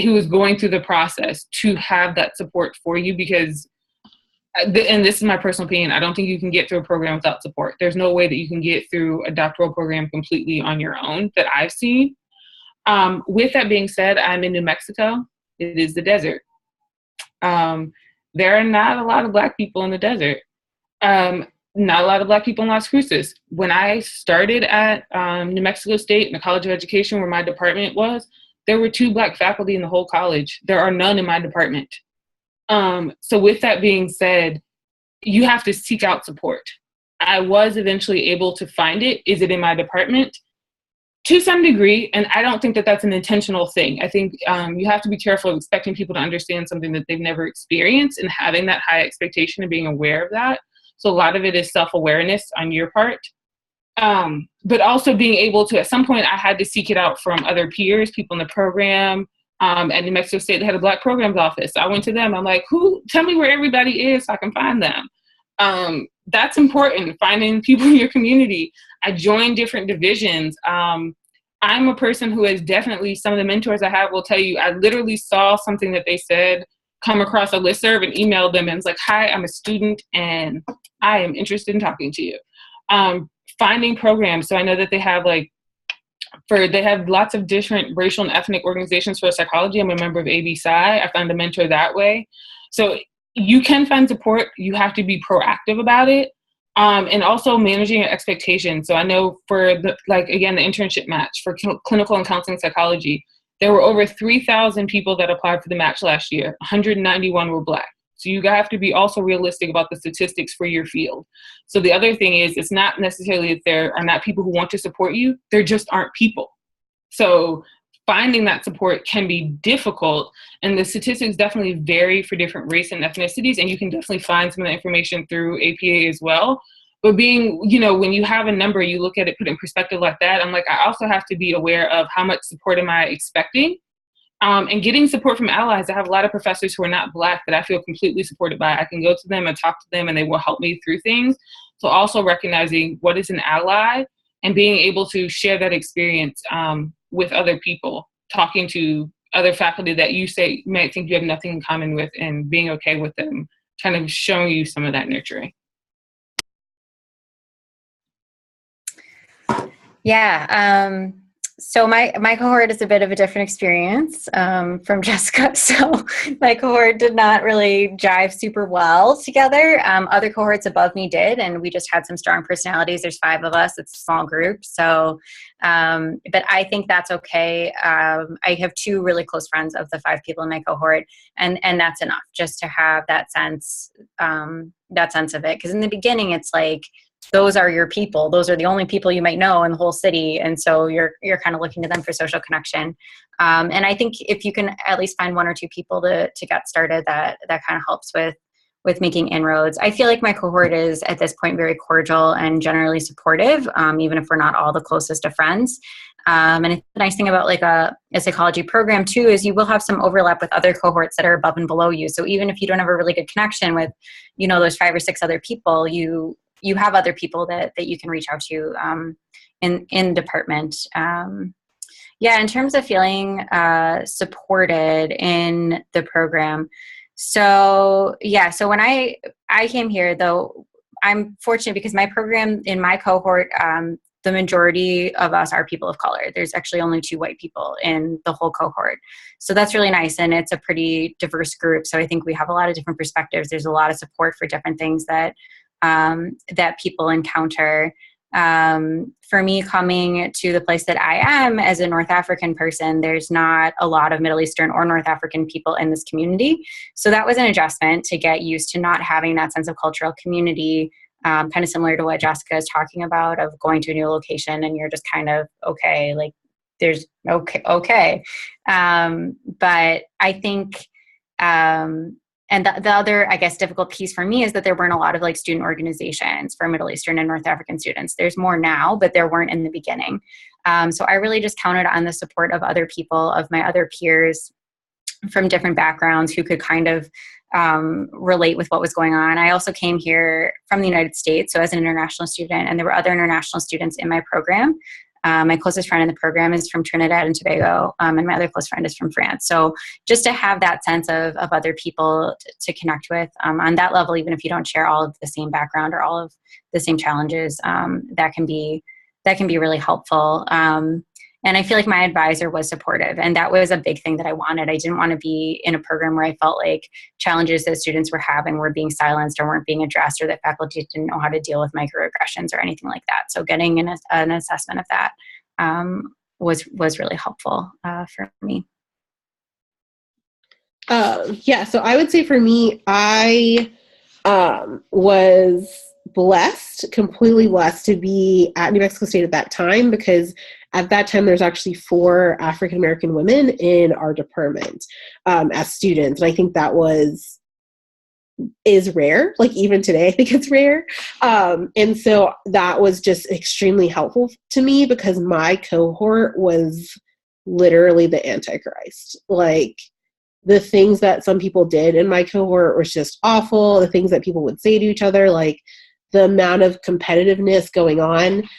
who is going through the process, to have that support for you, because, and this is my personal opinion, I don't think you can get through a program without support. There's no way that you can get through a doctoral program completely on your own that I've seen. With that being said, I'm in New Mexico. It is the desert. There are not a lot of Black people in the desert. Not a lot of Black people in Las Cruces. When I started at New Mexico State, in the College of Education where my department was, there were 2 Black faculty in the whole college. There are none in my department. So with that being said, you have to seek out support. I was eventually able to find it. Is it in my department? To some degree, and I don't think that that's an intentional thing. I think you have to be careful of expecting people to understand something that they've never experienced, and having that high expectation and being aware of that. So a lot of it is self-awareness on your part. But also being able to, at some point, I had to seek it out from other peers, people in the program. At New Mexico State, they had a Black programs office. I went to them. I'm like, tell me where everybody is so I can find them. That's important, finding people in your community. I joined different divisions. I'm a person who has definitely, some of the mentors I have will tell you, I literally saw something that they said come across a listserv and emailed them, and it's like, hi, I'm a student and I am interested in talking to you. Finding programs. So I know that they have they have lots of different racial and ethnic organizations for psychology. I'm a member of ABSI. I found a mentor that way. So you can find support. You have to be proactive about it. And also managing your expectations. So I know for the internship match for clinical and counseling psychology, there were over 3,000 people that applied for the match last year. 191 were Black. So you have to be also realistic about the statistics for your field. So the other thing is, it's not necessarily that there are not people who want to support you, there just aren't people. So finding that support can be difficult, and the statistics definitely vary for different race and ethnicities, and you can definitely find some of the information through APA as well. But being, when you have a number, you look at it, put it in perspective like that, I'm like, I also have to be aware of how much support am I expecting. And getting support from allies. I have a lot of professors who are not Black that I feel completely supported by. I can go to them and talk to them, and they will help me through things. So also recognizing what is an ally and being able to share that experience with other people, talking to other faculty that you might think you have nothing in common with, and being okay with them, kind of showing you some of that nurturing. Yeah. So my cohort is a bit of a different experience from Jessica. So my cohort did not really jive super well together. Other cohorts above me did, and we just had some strong personalities. There's 5 of us. It's a small group. So, but I think that's okay. I have 2 really close friends of the 5 people in my cohort, and that's enough just to have that sense of it. Because in the beginning, it's like, those are your people. Those are the only people you might know in the whole city. And so you're kind of looking to them for social connection. And I think if you can at least find 1 or 2 people to get started, that kind of helps with making inroads. I feel like my cohort is at this point very cordial and generally supportive, even if we're not all the closest of friends. And the nice thing about a psychology program too, is you will have some overlap with other cohorts that are above and below you. So even if you don't have a really good connection with, those 5 or 6 other people, you have other people that you can reach out to in department. In terms of feeling supported in the program. So when I came here, though, I'm fortunate because my program in my cohort, the majority of us are people of color. There's actually only 2 white people in the whole cohort. So that's really nice. And it's a pretty diverse group. So I think we have a lot of different perspectives. There's a lot of support for different things that, that people encounter. For me, coming to the place that I am as a North African person, there's not a lot of Middle Eastern or North African people in this community. So that was an adjustment to get used to not having that sense of cultural community, kind of similar to what Jessica is talking about, of going to a new location and you're just kind of, okay, like there's okay. But I think, and the other, I guess, difficult piece for me is that there weren't a lot of like student organizations for Middle Eastern and North African students. There's more now, but there weren't in the beginning. So I really just counted on the support of other people, of my other peers from different backgrounds who could kind of relate with what was going on. I also came here from the United States, so as an international student, and there were other international students in my program. My closest friend in the program is from Trinidad and Tobago, and my other close friend is from France. So just to have that sense of other people to connect with on that level, even if you don't share all of the same background or all of the same challenges, that can be really helpful. And I feel like my advisor was supportive, and that was a big thing that I wanted. I didn't want to be in a program where I felt like challenges that students were having were being silenced or weren't being addressed, or that faculty didn't know how to deal with microaggressions or anything like that. So getting an assessment of that was really helpful for me. Yeah, so I would say for me, I was completely blessed to be at New Mexico State at that time, because at that time there's actually 4 African American women in our department as students. And I think that is rare. Like even today, I think it's rare. And so that was just extremely helpful to me, because my cohort was literally the Antichrist. Like the things that some people did in my cohort was just awful. The things that people would say to each other, like the amount of competitiveness going on.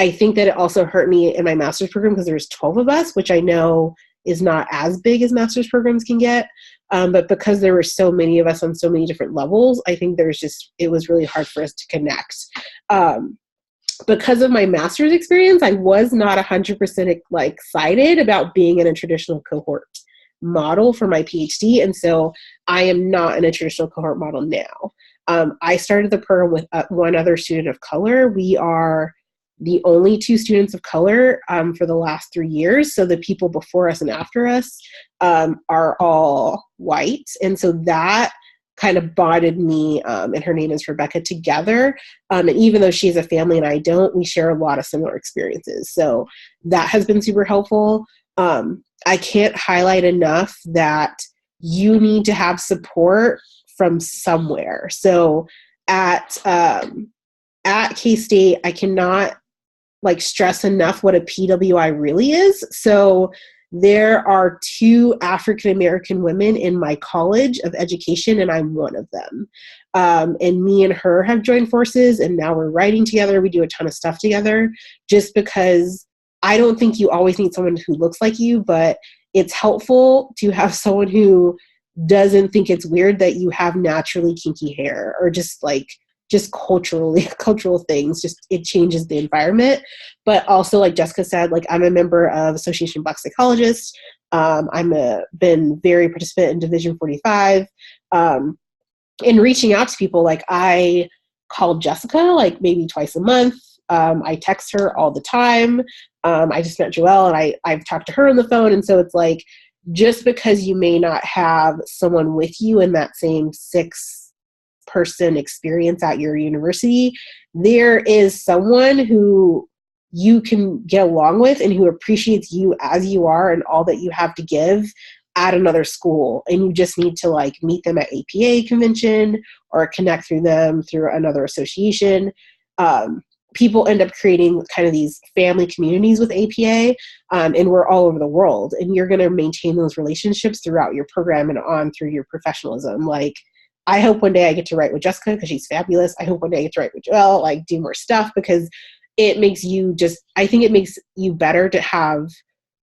I think that it also hurt me in my master's program because there's 12 of us, which I know is not as big as master's programs can get. But because there were so many of us on so many different levels, I think it was really hard for us to connect. Because of my master's experience, I was not 100% like excited about being in a traditional cohort model for my PhD. And so I am not in a traditional cohort model now. I started the program with one other student of color. We are the only 2 students of color for the last 3 years. So the people before us and after us are all white. And so that kind of bonded me, and her name is Rebecca, together. And even though she has a family and I don't, we share a lot of similar experiences. So that has been super helpful. I can't highlight enough that you need to have support from somewhere. So at K-State, I cannot like stress enough what a PWI really is. So there are 2 African American women in my college of education, and I'm one of them. And me and her have joined forces, and now we're writing together. We do a ton of stuff together, just because I don't think you always need someone who looks like you, but it's helpful to have someone who doesn't think it's weird that you have naturally kinky hair, or just cultural things. Just it changes the environment. But also, like Jessica said, like I'm a member of Association of Black Psychologists. Been very participant in Div45. In reaching out to people, like I called Jessica like maybe twice a month. I text her all the time. I just met Joelle, and I've talked to her on the phone. And so it's like, just because you may not have someone with you in that same 6-person experience at your university, there is someone who you can get along with and who appreciates you as you are and all that you have to give at another school. And you just need to like meet them at APA convention or connect through them through another association. People end up creating kind of these family communities with APA, and we're all over the world. And you're going to maintain those relationships throughout your program and on through your professionalism. Like, I hope one day I get to write with Jessica because she's fabulous. I hope one day I get to write with Joelle, like do more stuff, because it makes you I think it makes you better to have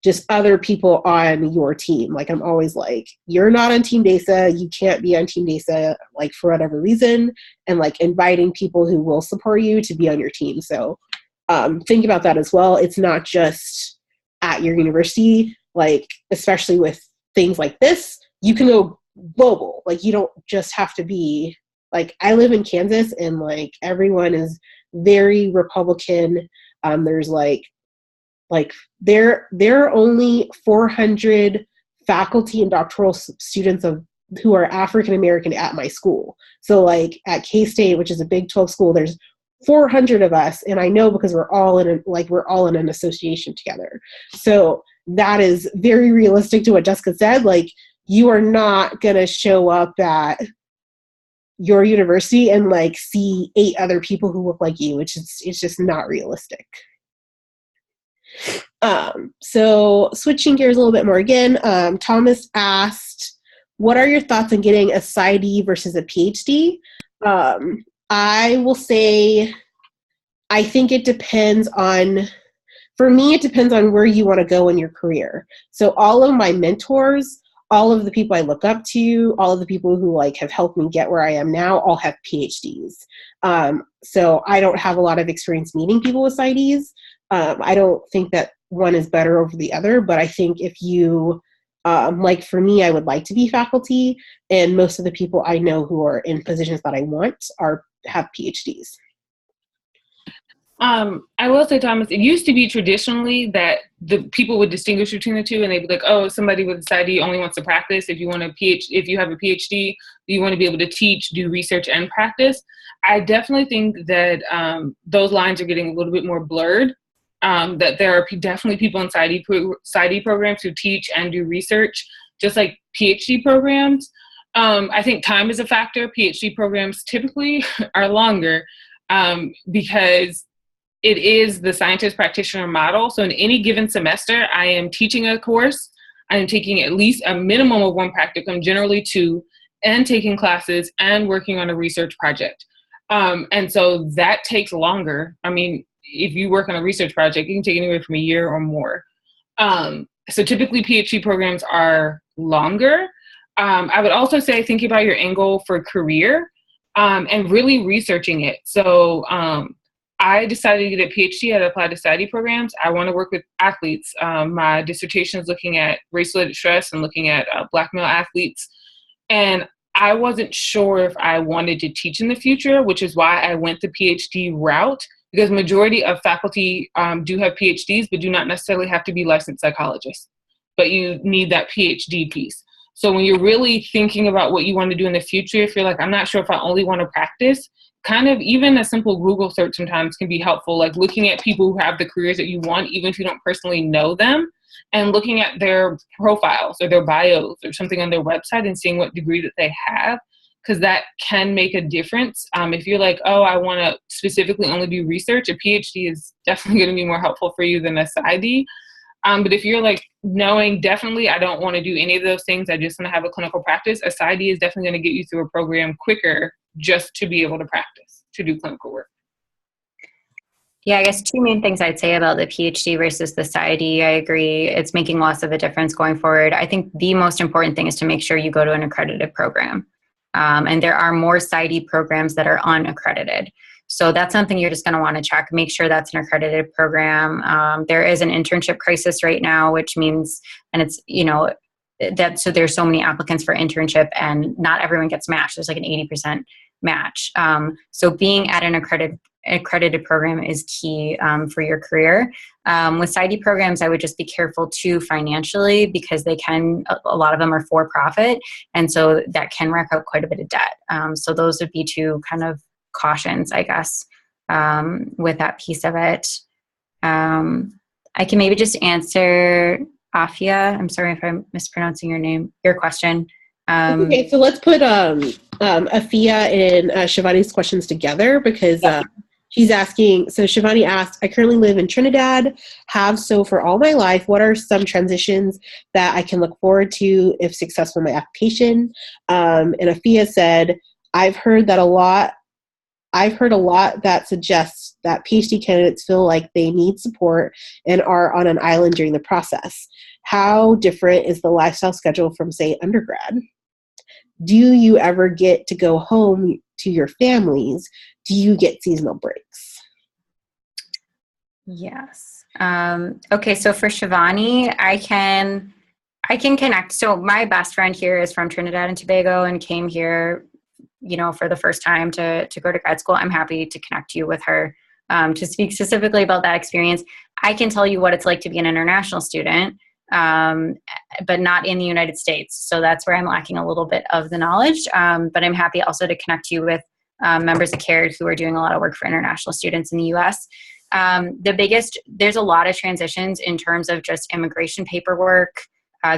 just other people on your team. Like I'm always like, you're not on Team Desa, you can't be on Team Desa, like for whatever reason, and like inviting people who will support you to be on your team. So think about that as well. It's not just at your university, like, especially with things like this, you can go global. Like, you don't just have to be, like, I live in Kansas, and like everyone is very Republican. There's like there are only 400 faculty and doctoral students who are African American at my school. So like at K-State, which is a Big 12 school, there's 400 of us, and I know because we're all in an association together. So that is very realistic to what Jessica said. Like, you are not gonna show up at your university and like see 8 other people who look like you, which is, it's just not realistic. So switching gears a little bit more again, Thomas asked, what are your thoughts on getting a Psyd versus a PhD? I will say, I think it depends on, for me, it depends on where you want to go in your career. So all of my mentors, all of the people I look up to, all of the people who like have helped me get where I am now, all have PhDs. So I don't have a lot of experience meeting people with Psyds. I don't think that one is better over the other, but I think if you, like for me, I would like to be faculty, and most of the people I know who are in positions that I want have PhDs. I will say, Thomas, it used to be traditionally that the people would distinguish between the two, and they'd be like, oh, somebody with a Psyd only wants to practice. If you have a PhD, you want to be able to teach, do research, and practice. I definitely think that those lines are getting a little bit more blurred. That there are definitely people in Psyd programs who teach and do research, just like PhD programs. I think time is a factor. PhD programs typically are longer because it is the scientist practitioner model. So in any given semester, I am teaching a course. I am taking at least a minimum of 1 practicum, generally 2, and taking classes and working on a research project. And so that takes longer. I mean, if you work on a research project, it can take anywhere from a year or more. So typically PhD programs are longer. I would also say, think about your angle for career and really researching it. So I decided to get a PhD. I applied to Psyd programs. I want to work with athletes. My dissertation is looking at race-related stress and looking at Black male athletes. And I wasn't sure if I wanted to teach in the future, which is why I went the PhD route, because majority of faculty do have PhDs, but do not necessarily have to be licensed psychologists. But you need that PhD piece. So when you're really thinking about what you want to do in the future, if you're like, I'm not sure if I only want to practice, kind of even a simple Google search sometimes can be helpful, like looking at people who have the careers that you want, even if you don't personally know them, and looking at their profiles or their bios or something on their website and seeing what degree that they have, because that can make a difference. If you're like, oh, I want to specifically only do research, a PhD is definitely going to be more helpful for you than a Psyd. But if you're like knowing definitely I don't want to do any of those things, I just want to have a clinical practice, a Psyd is definitely going to get you through a program quicker just to be able to practice, to do clinical work. Yeah, I guess 2 main things I'd say about the PhD versus the Psyd. I agree. It's making less of a difference going forward. I think the most important thing is to make sure you go to an accredited program. And there are more Psyd programs that are unaccredited. So that's something you're just going to want to check. Make sure that's an accredited program. There is an internship crisis right now, which means, and it's, that so there's so many applicants for internship and not everyone gets matched. There's like an 80% match. So being at an accredited program is key for your career. With Psyd programs, I would just be careful too financially, because a lot of them are for profit. And so that can rack up quite a bit of debt. So those would be 2 kind of cautions, I guess, with that piece of it. I can maybe just answer Afia. I'm sorry if I'm mispronouncing your question. Okay, so let's put Afia and Shivani's questions together, because she's asking, so Shivani asked, I currently live in Trinidad, have so for all my life. What are some transitions that I can look forward to if successful in my application? And Afia said, I've heard a lot that suggests that PhD candidates feel like they need support and are on an island during the process. How different is the lifestyle schedule from, say, undergrad? Do you ever get to go home to your families? Do you get seasonal breaks? Yes. Okay, so for Shivani, I can connect. So my best friend here is from Trinidad and Tobago and came here, for the first time to go to grad school. I'm happy to connect you with her to speak specifically about that experience. I can tell you what it's like to be an international student, but not in the United States. So that's where I'm lacking a little bit of the knowledge. But I'm happy also to connect you with members of CARED who are doing a lot of work for international students in the US. There's a lot of transitions in terms of just immigration paperwork,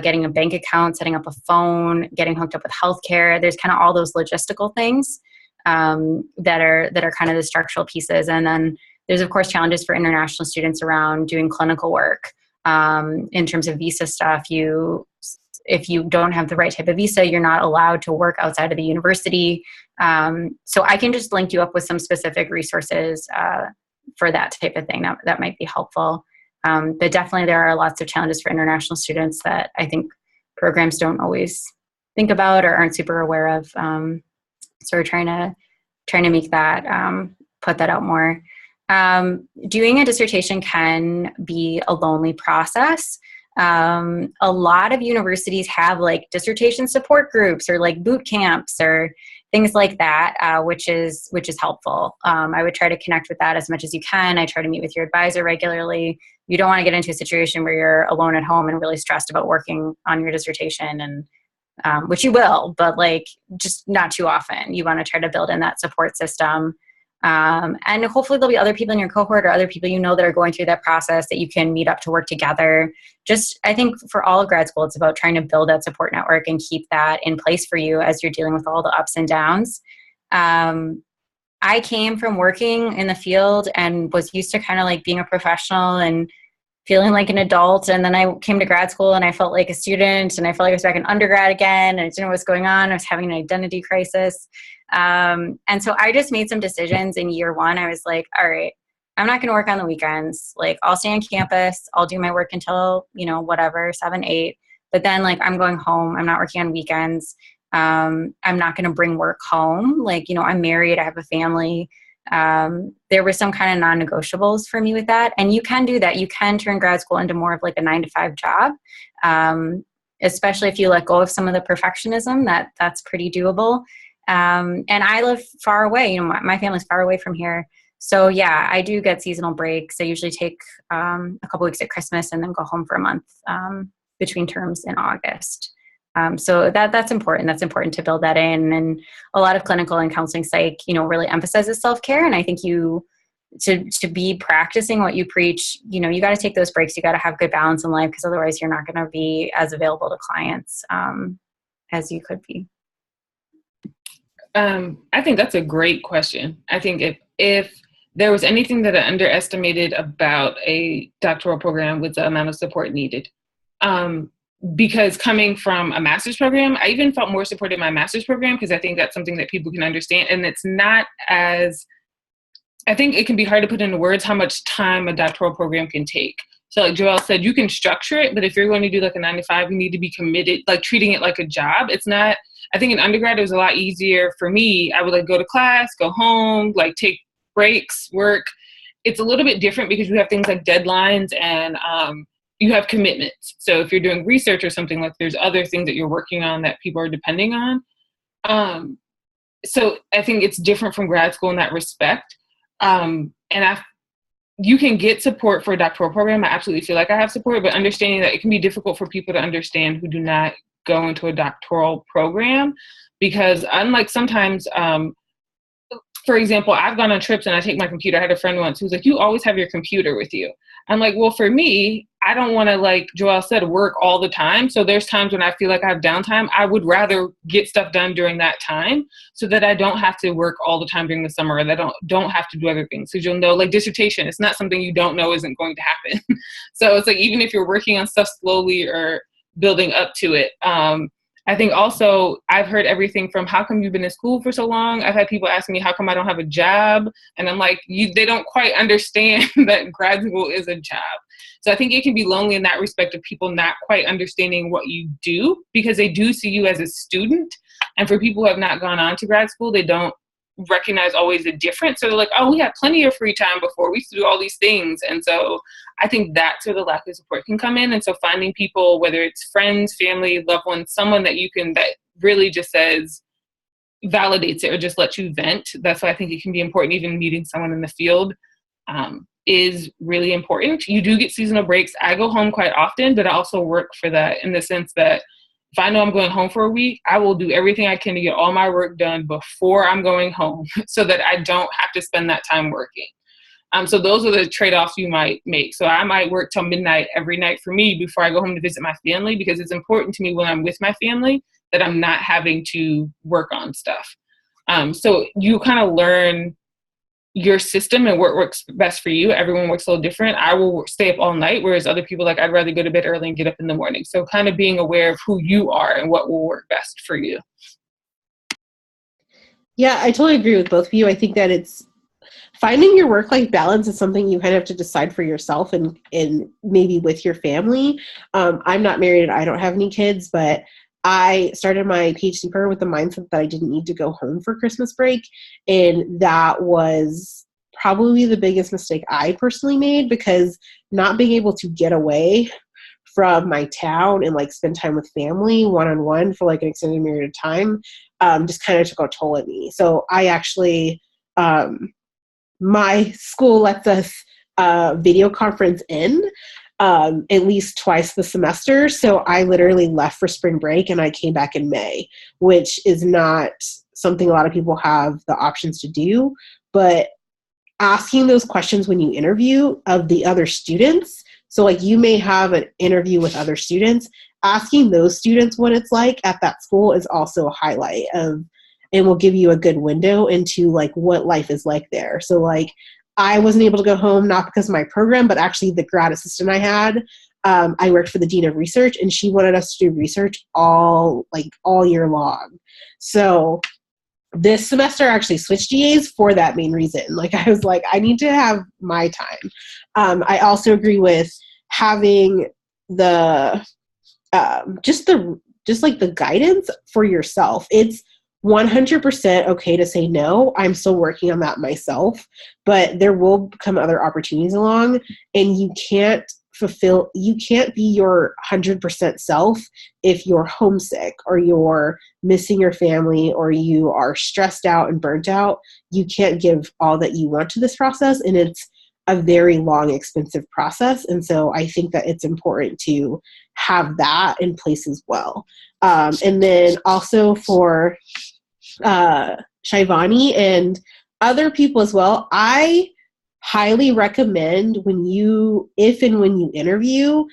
getting a bank account, setting up a phone, getting hooked up with healthcare. There's kind of all those logistical things that are kind of the structural pieces. And then there's, of course, challenges for international students around doing clinical work. In terms of visa stuff, if you don't have the right type of visa, you're not allowed to work outside of the university. So I can just link you up with some specific resources for that type of thing. That might be helpful. But definitely there are lots of challenges for international students that I think programs don't always think about or aren't super aware of. So we're trying to make that, put that out more. Doing a dissertation can be a lonely process. A lot of universities have like dissertation support groups or like boot camps or things like that, which is helpful. I would try to connect with that as much as you can. I try to meet with your advisor regularly. You don't want to get into a situation where you're alone at home and really stressed about working on your dissertation, and which you will, but like just not too often. You want to try to build in that support system. And hopefully there'll be other people in your cohort or other people that are going through that process that you can meet up to work together. Just, I think for all of grad school, it's about trying to build that support network and keep that in place for you as you're dealing with all the ups and downs. I came from working in the field and was used to kind of like being a professional and feeling like an adult. And then I came to grad school and I felt like a student, and I felt like I was back in undergrad again, and I didn't know what was going on. I was having an identity crisis. And so I just made some decisions in year one. I was like, all right, I'm not going to work on the weekends. Like, I'll stay on campus. I'll do my work until, whatever, 7, 8. But then like, I'm going home. I'm not working on weekends. I'm not going to bring work home. Like, I'm married. I have a family. There were some kind of non-negotiables for me with that. And you can do that. You can turn grad school into more of like a 9-to-5 job. Especially if you let go of some of the perfectionism, that's pretty doable. And I live far away. My family's far away from here. So yeah, I do get seasonal breaks. I usually take a couple weeks at Christmas and then go home for a month between terms in August. So that's important. That's important to build that in. And a lot of clinical and counseling psych, really emphasizes self-care. And I think to be practicing what you preach, you got to take those breaks. You got to have good balance in life, because otherwise you're not going to be as available to clients as you could be. I think that's a great question. I think if there was anything that I underestimated about a doctoral program, was the amount of support needed. Because coming from a master's program, I even felt more supported in my master's program, because I think that's something that people can understand. And it's not as, I think it can be hard to put into words how much time a doctoral program can take. So like Joelle said, you can structure it, but if you're going to do like a 9-to-5, you need to be committed, like treating it like a job. It's not, I think in undergrad, it was a lot easier for me. I would like go to class, go home, like take breaks, work. It's a little bit different because you have things like deadlines and you have commitments. So if you're doing research or something, like there's other things that you're working on that people are depending on. So I think it's different from grad school in that respect. You can get support for a doctoral program. I absolutely feel like I have support, but understanding that it can be difficult for people to understand who do not go into a doctoral program, because unlike sometimes, for example, I've gone on trips and I take my computer. I had a friend once who's like, you always have your computer with you. I'm like, well, for me, I don't want to, like Joelle said, work all the time. So there's times when I feel like I have downtime. I would rather get stuff done during that time so that I don't have to work all the time during the summer, or that I don't have to do other things. Because you'll know, like dissertation, it's not something you don't know isn't going to happen. So it's like, even if you're working on stuff slowly or building up to it, I think also I've heard everything from, how come you've been in school for so long? I've had people ask me, how come I don't have a job? And I'm like, they don't quite understand that grad school is a job. So I think it can be lonely in that respect of people not quite understanding what you do, because they do see you as a student. And for people who have not gone on to grad school, they don't recognize always the difference. So they're like, oh, we had plenty of free time before. We used to do all these things. And so I think that's where the lack of support can come in. And so finding people, whether it's friends, family, loved ones, someone that you can, that really just says, validates it or just lets you vent. That's why I think it can be important. Even meeting someone in the field is really important. You do get seasonal breaks. I go home quite often, but I also work for that in the sense that if I know I'm going home for a week, I will do everything I can to get all my work done before I'm going home so that I don't have to spend that time working. So those are the trade-offs you might make. So I might work till midnight every night for me before I go home to visit my family, because it's important to me when I'm with my family that I'm not having to work on stuff. So you kind of learn your system and what works best for you. Everyone works a little different. I will stay up all night, whereas other people, like, I'd rather go to bed early and get up in the morning. So kind of being aware of who you are and what will work best for you. Yeah, I totally agree with both of you. I think that it's finding your work-life balance is something you kind of have to decide for yourself and maybe with your family. I'm not married and I don't have any kids, but I started my PhD program with the mindset that I didn't need to go home for Christmas break. And that was probably the biggest mistake I personally made, because not being able to get away from my town and like spend time with family one-on-one for like an extended period of time just kind of took a toll on me. So I actually, my school lets us video conference in at least twice the semester. So I literally left for spring break and I came back in May, which is not something a lot of people have the options to do. But asking those questions when you interview of the other students, so like you may have an interview with other students, asking those students what it's like at that school is also a highlight of, and will give you a good window into like what life is like there. So like I wasn't able to go home, not because of my program, but actually the grad assistant I had, I worked for the dean of research, and she wanted us to do research all year long. So this semester I actually switched GAs for that main reason. Like I was like, I need to have my time. I also agree with having the just like the guidance for yourself. It's 100% okay to say no. I'm still working on that myself, but there will come other opportunities along, and you can't be your 100% self if you're homesick or you're missing your family or you are stressed out and burnt out. You can't give all that you want to this process, and it's a very long, expensive process. And so I think that it's important to have that in place as well. And then also for Shivani and other people as well, I highly recommend when you interview,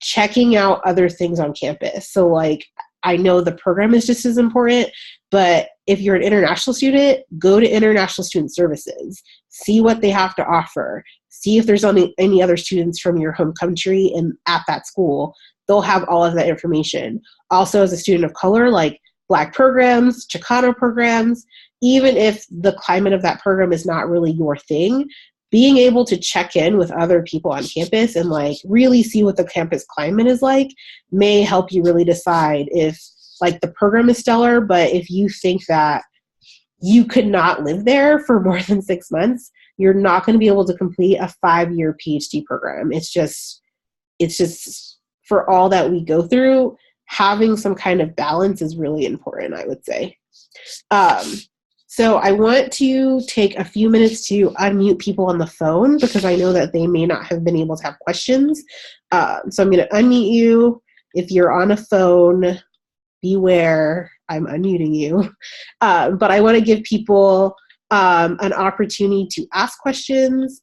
checking out other things on campus. So like, I know the program is just as important, but if you're an international student, go to International Student Services, see what they have to offer, see if there's any other students from your home country and at that school. They'll have all of that information. Also, as a student of color, like Black programs, Chicano programs, even if the climate of that program is not really your thing, being able to check in with other people on campus and like really see what the campus climate is like may help you really decide if like the program is stellar, but if you think that you could not live there for more than 6 months, you're not going to be able to complete a 5-year PhD program. It's just for all that we go through, having some kind of balance is really important, I would say. So I want to take a few minutes to unmute people on the phone because I know that they may not have been able to have questions. So I'm going to unmute you. If you're on a phone, beware, I'm unmuting you. But I want to give people an opportunity to ask questions.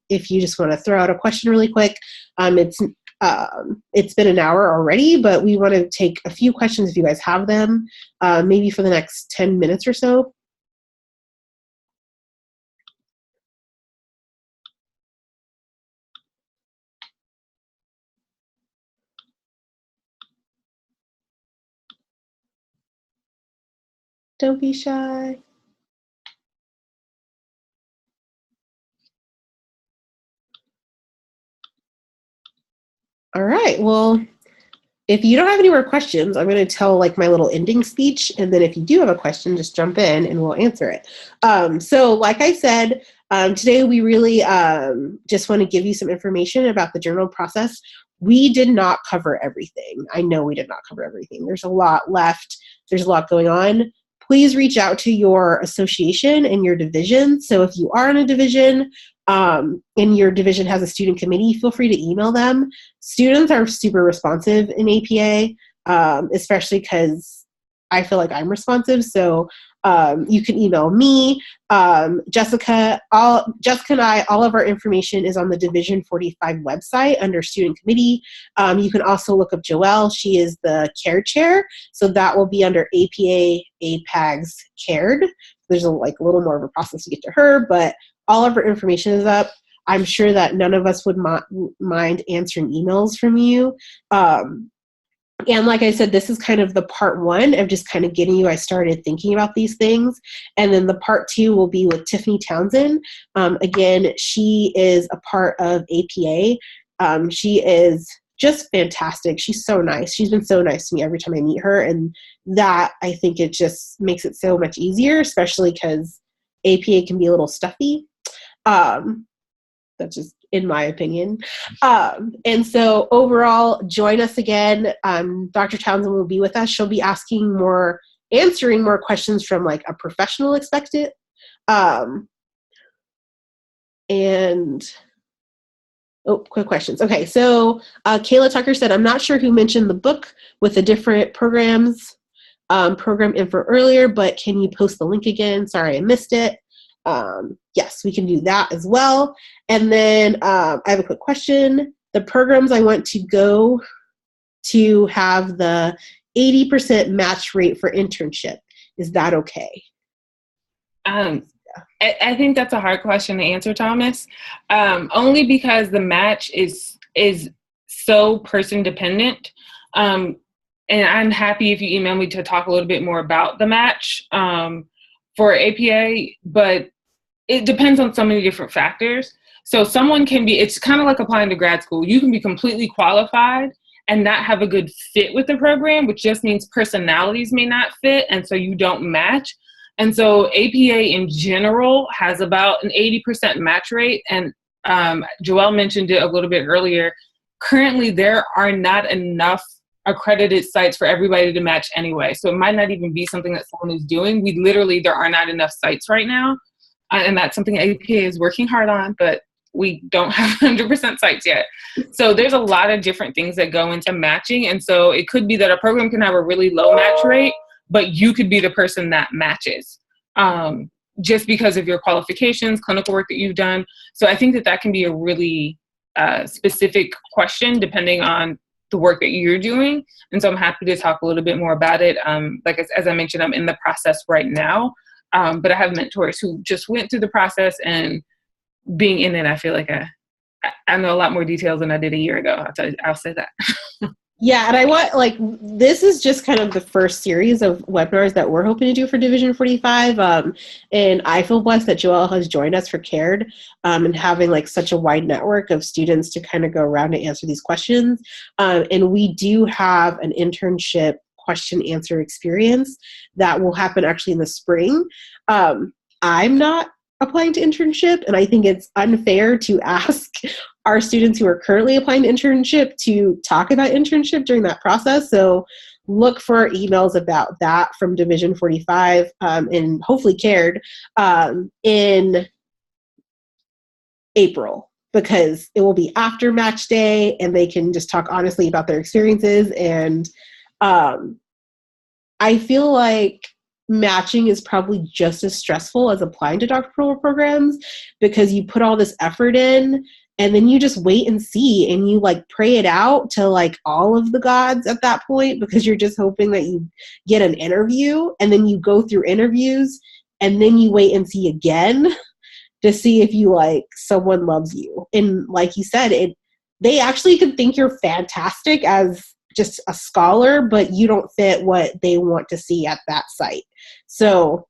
If you just want to throw out a question really quick, it's been an hour already, but we want to take a few questions if you guys have them, maybe for the next 10 minutes or so. Don't be shy. All right, well, if you don't have any more questions, I'm going to tell like my little ending speech. And then if you do have a question, just jump in and we'll answer it. So like I said, today we really just want to give you some information about the journal process. We did not cover everything. I know we did not cover everything. There's a lot left. There's a lot going on. Please reach out to your association and your division. So if you are in a division, and your division has a student committee, feel free to email them. Students are super responsive in APA, especially because I feel like I'm responsive. So you can email me, Jessica. Jessica and I, all of our information is on the Div45 website under student committee. You can also look up Joelle. She is the CARE chair. So that will be under APA, APAGS, CARED. There's a little more of a process to get to her, but all of our information is up. I'm sure that none of us would mind answering emails from you. And like I said, this is kind of the part one of just kind of getting you guys started thinking about these things. And then the part two will be with Tiffany Townsend. Again, she is a part of APA. She is just fantastic. She's so nice. She's been so nice to me every time I meet her. And that, I think it just makes it so much easier, especially because APA can be a little stuffy. That's just in my opinion. And so overall, join us again. Dr. Townsend will be with us. She'll be answering more questions from like a professional expected. Quick questions. Okay, so Kayla Tucker said, I'm not sure who mentioned the book with the different programs, program info earlier, but can you post the link again? Sorry, I missed it. Yes, we can do that as well. And then I have a quick question. The programs I want to go to have the 80% match rate for internship. Is that okay? I think that's a hard question to answer, Thomas, only because the match is so person dependent. And I'm happy if you email me to talk a little bit more about the match for APA, but it depends on so many different factors. So someone can be, it's kind of like applying to grad school. You can be completely qualified and not have a good fit with the program, which just means personalities may not fit, and so you don't match. And so APA in general has about an 80% match rate, and Joelle mentioned it a little bit earlier. Currently, there are not enough accredited sites for everybody to match anyway, so it might not even be something that someone is doing. There are not enough sites right now, and that's something APA is working hard on, but we don't have 100% sites yet. So there's a lot of different things that go into matching, and so it could be that a program can have a really low match rate, but you could be the person that matches just because of your qualifications, clinical work that you've done. So I think that can be a really specific question depending on the work that you're doing. And so I'm happy to talk a little bit more about it. As I mentioned, I'm in the process right now, but I have mentors who just went through the process, and being in it, I feel like I know a lot more details than I did a year ago. I'll say that. Yeah, and this is just kind of the first series of webinars that we're hoping to do for Div45. And I feel blessed that Joelle has joined us for CARED, and having such a wide network of students to kind of go around and answer these questions. And we do have an internship question answer experience that will happen actually in the spring. I'm not applying to internship, and I think it's unfair to ask our students who are currently applying to internship to talk about internship during that process. So look for emails about that from Division 45 and hopefully CARED in April, because it will be after match day and they can just talk honestly about their experiences. And I feel like matching is probably just as stressful as applying to doctoral programs, because you put all this effort in and then you just wait and see, and you pray it out to all of the gods at that point, because you're just hoping that you get an interview, and then you go through interviews, and then you wait and see again to see if someone loves you. And like you said, they actually could think you're fantastic as just a scholar, but you don't fit what they want to see at that site. So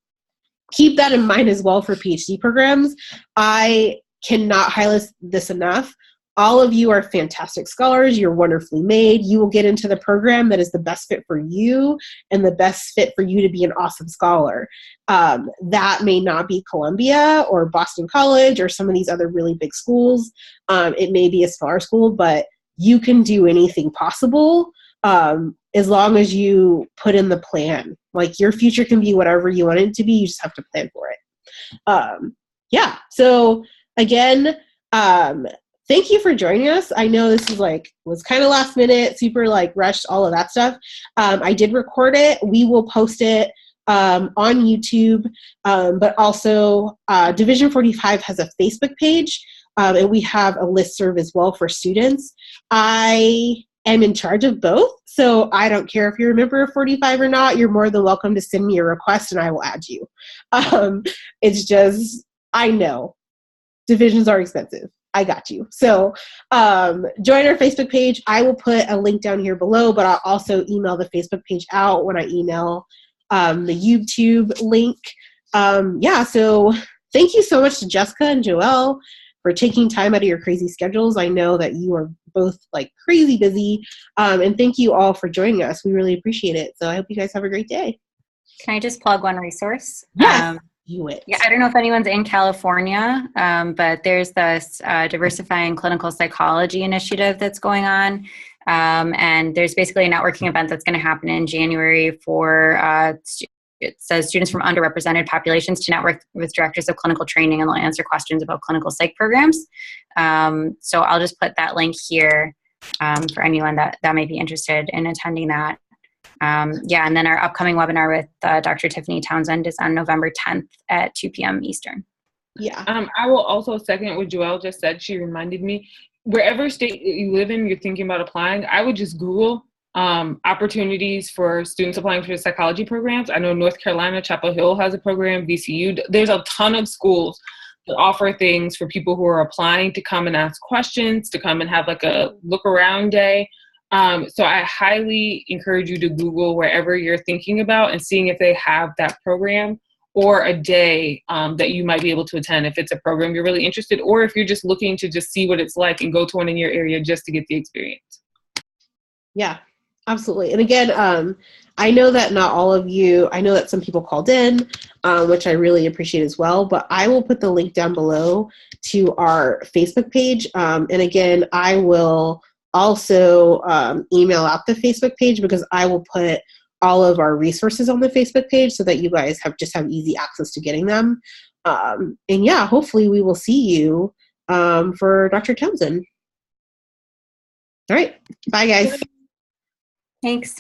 keep that in mind as well for PhD programs. I cannot highlight this enough. all of you are fantastic scholars. You're wonderfully made. You will get into the program that is the best fit for you and the best fit for you to be an awesome scholar. That may not be Columbia or Boston College or some of these other really big schools. It may be a smaller school, but you can do anything possible as long as you put in the plan. Like, your future can be whatever you want it to be. You just have to plan for it. Yeah. So again, thank you for joining us. I know this is was kind of last minute, super rushed, all of that stuff. I did record it. We will post it on YouTube, but also Division45 has a Facebook page, and we have a listserv as well for students. I am in charge of both, so I don't care if you're a member of 45 or not. You're more than welcome to send me a request and I will add you. It's just, I know divisions are expensive. I got you. So join our Facebook page. I will put a link down here below, but I'll also email the Facebook page out when I email the YouTube link. Yeah, so thank you so much to Jessica and Joelle for taking time out of your crazy schedules. I know that you are both crazy busy. And thank you all for joining us. We really appreciate it. So I hope you guys have a great day. Can I just plug one resource? Yes. Do it. Yeah, I don't know if anyone's in California, but there's this Diversifying Clinical Psychology initiative that's going on. And there's basically a networking event that's going to happen in January for it says students from underrepresented populations to network with directors of clinical training, and they'll answer questions about clinical psych programs. So I'll just put that link here for anyone that may be interested in attending that. Yeah, and then our upcoming webinar with Dr. Tiffany Townsend is on November 10th at 2 p.m. Eastern. Yeah. I will also second what Joelle just said. She reminded me, wherever state you live in, you're thinking about applying, I would just Google opportunities for students applying for psychology programs. I know North Carolina, Chapel Hill has a program, VCU. There's a ton of schools that offer things for people who are applying to come and ask questions, to come and have a look around day. So I highly encourage you to Google wherever you're thinking about and seeing if they have that program or a day that you might be able to attend if it's a program you're really interested, or if you're just looking to just see what it's like and go to one in your area just to get the experience. Yeah, absolutely. And again, I know that not all of you, I know that some people called in, which I really appreciate as well, but I will put the link down below to our Facebook page. And again, I will also email out the Facebook page, because I will put all of our resources on the Facebook page so that you guys have easy access to getting them. And yeah, hopefully we will see you for Dr. Townsend. All right. Bye, guys. Thanks.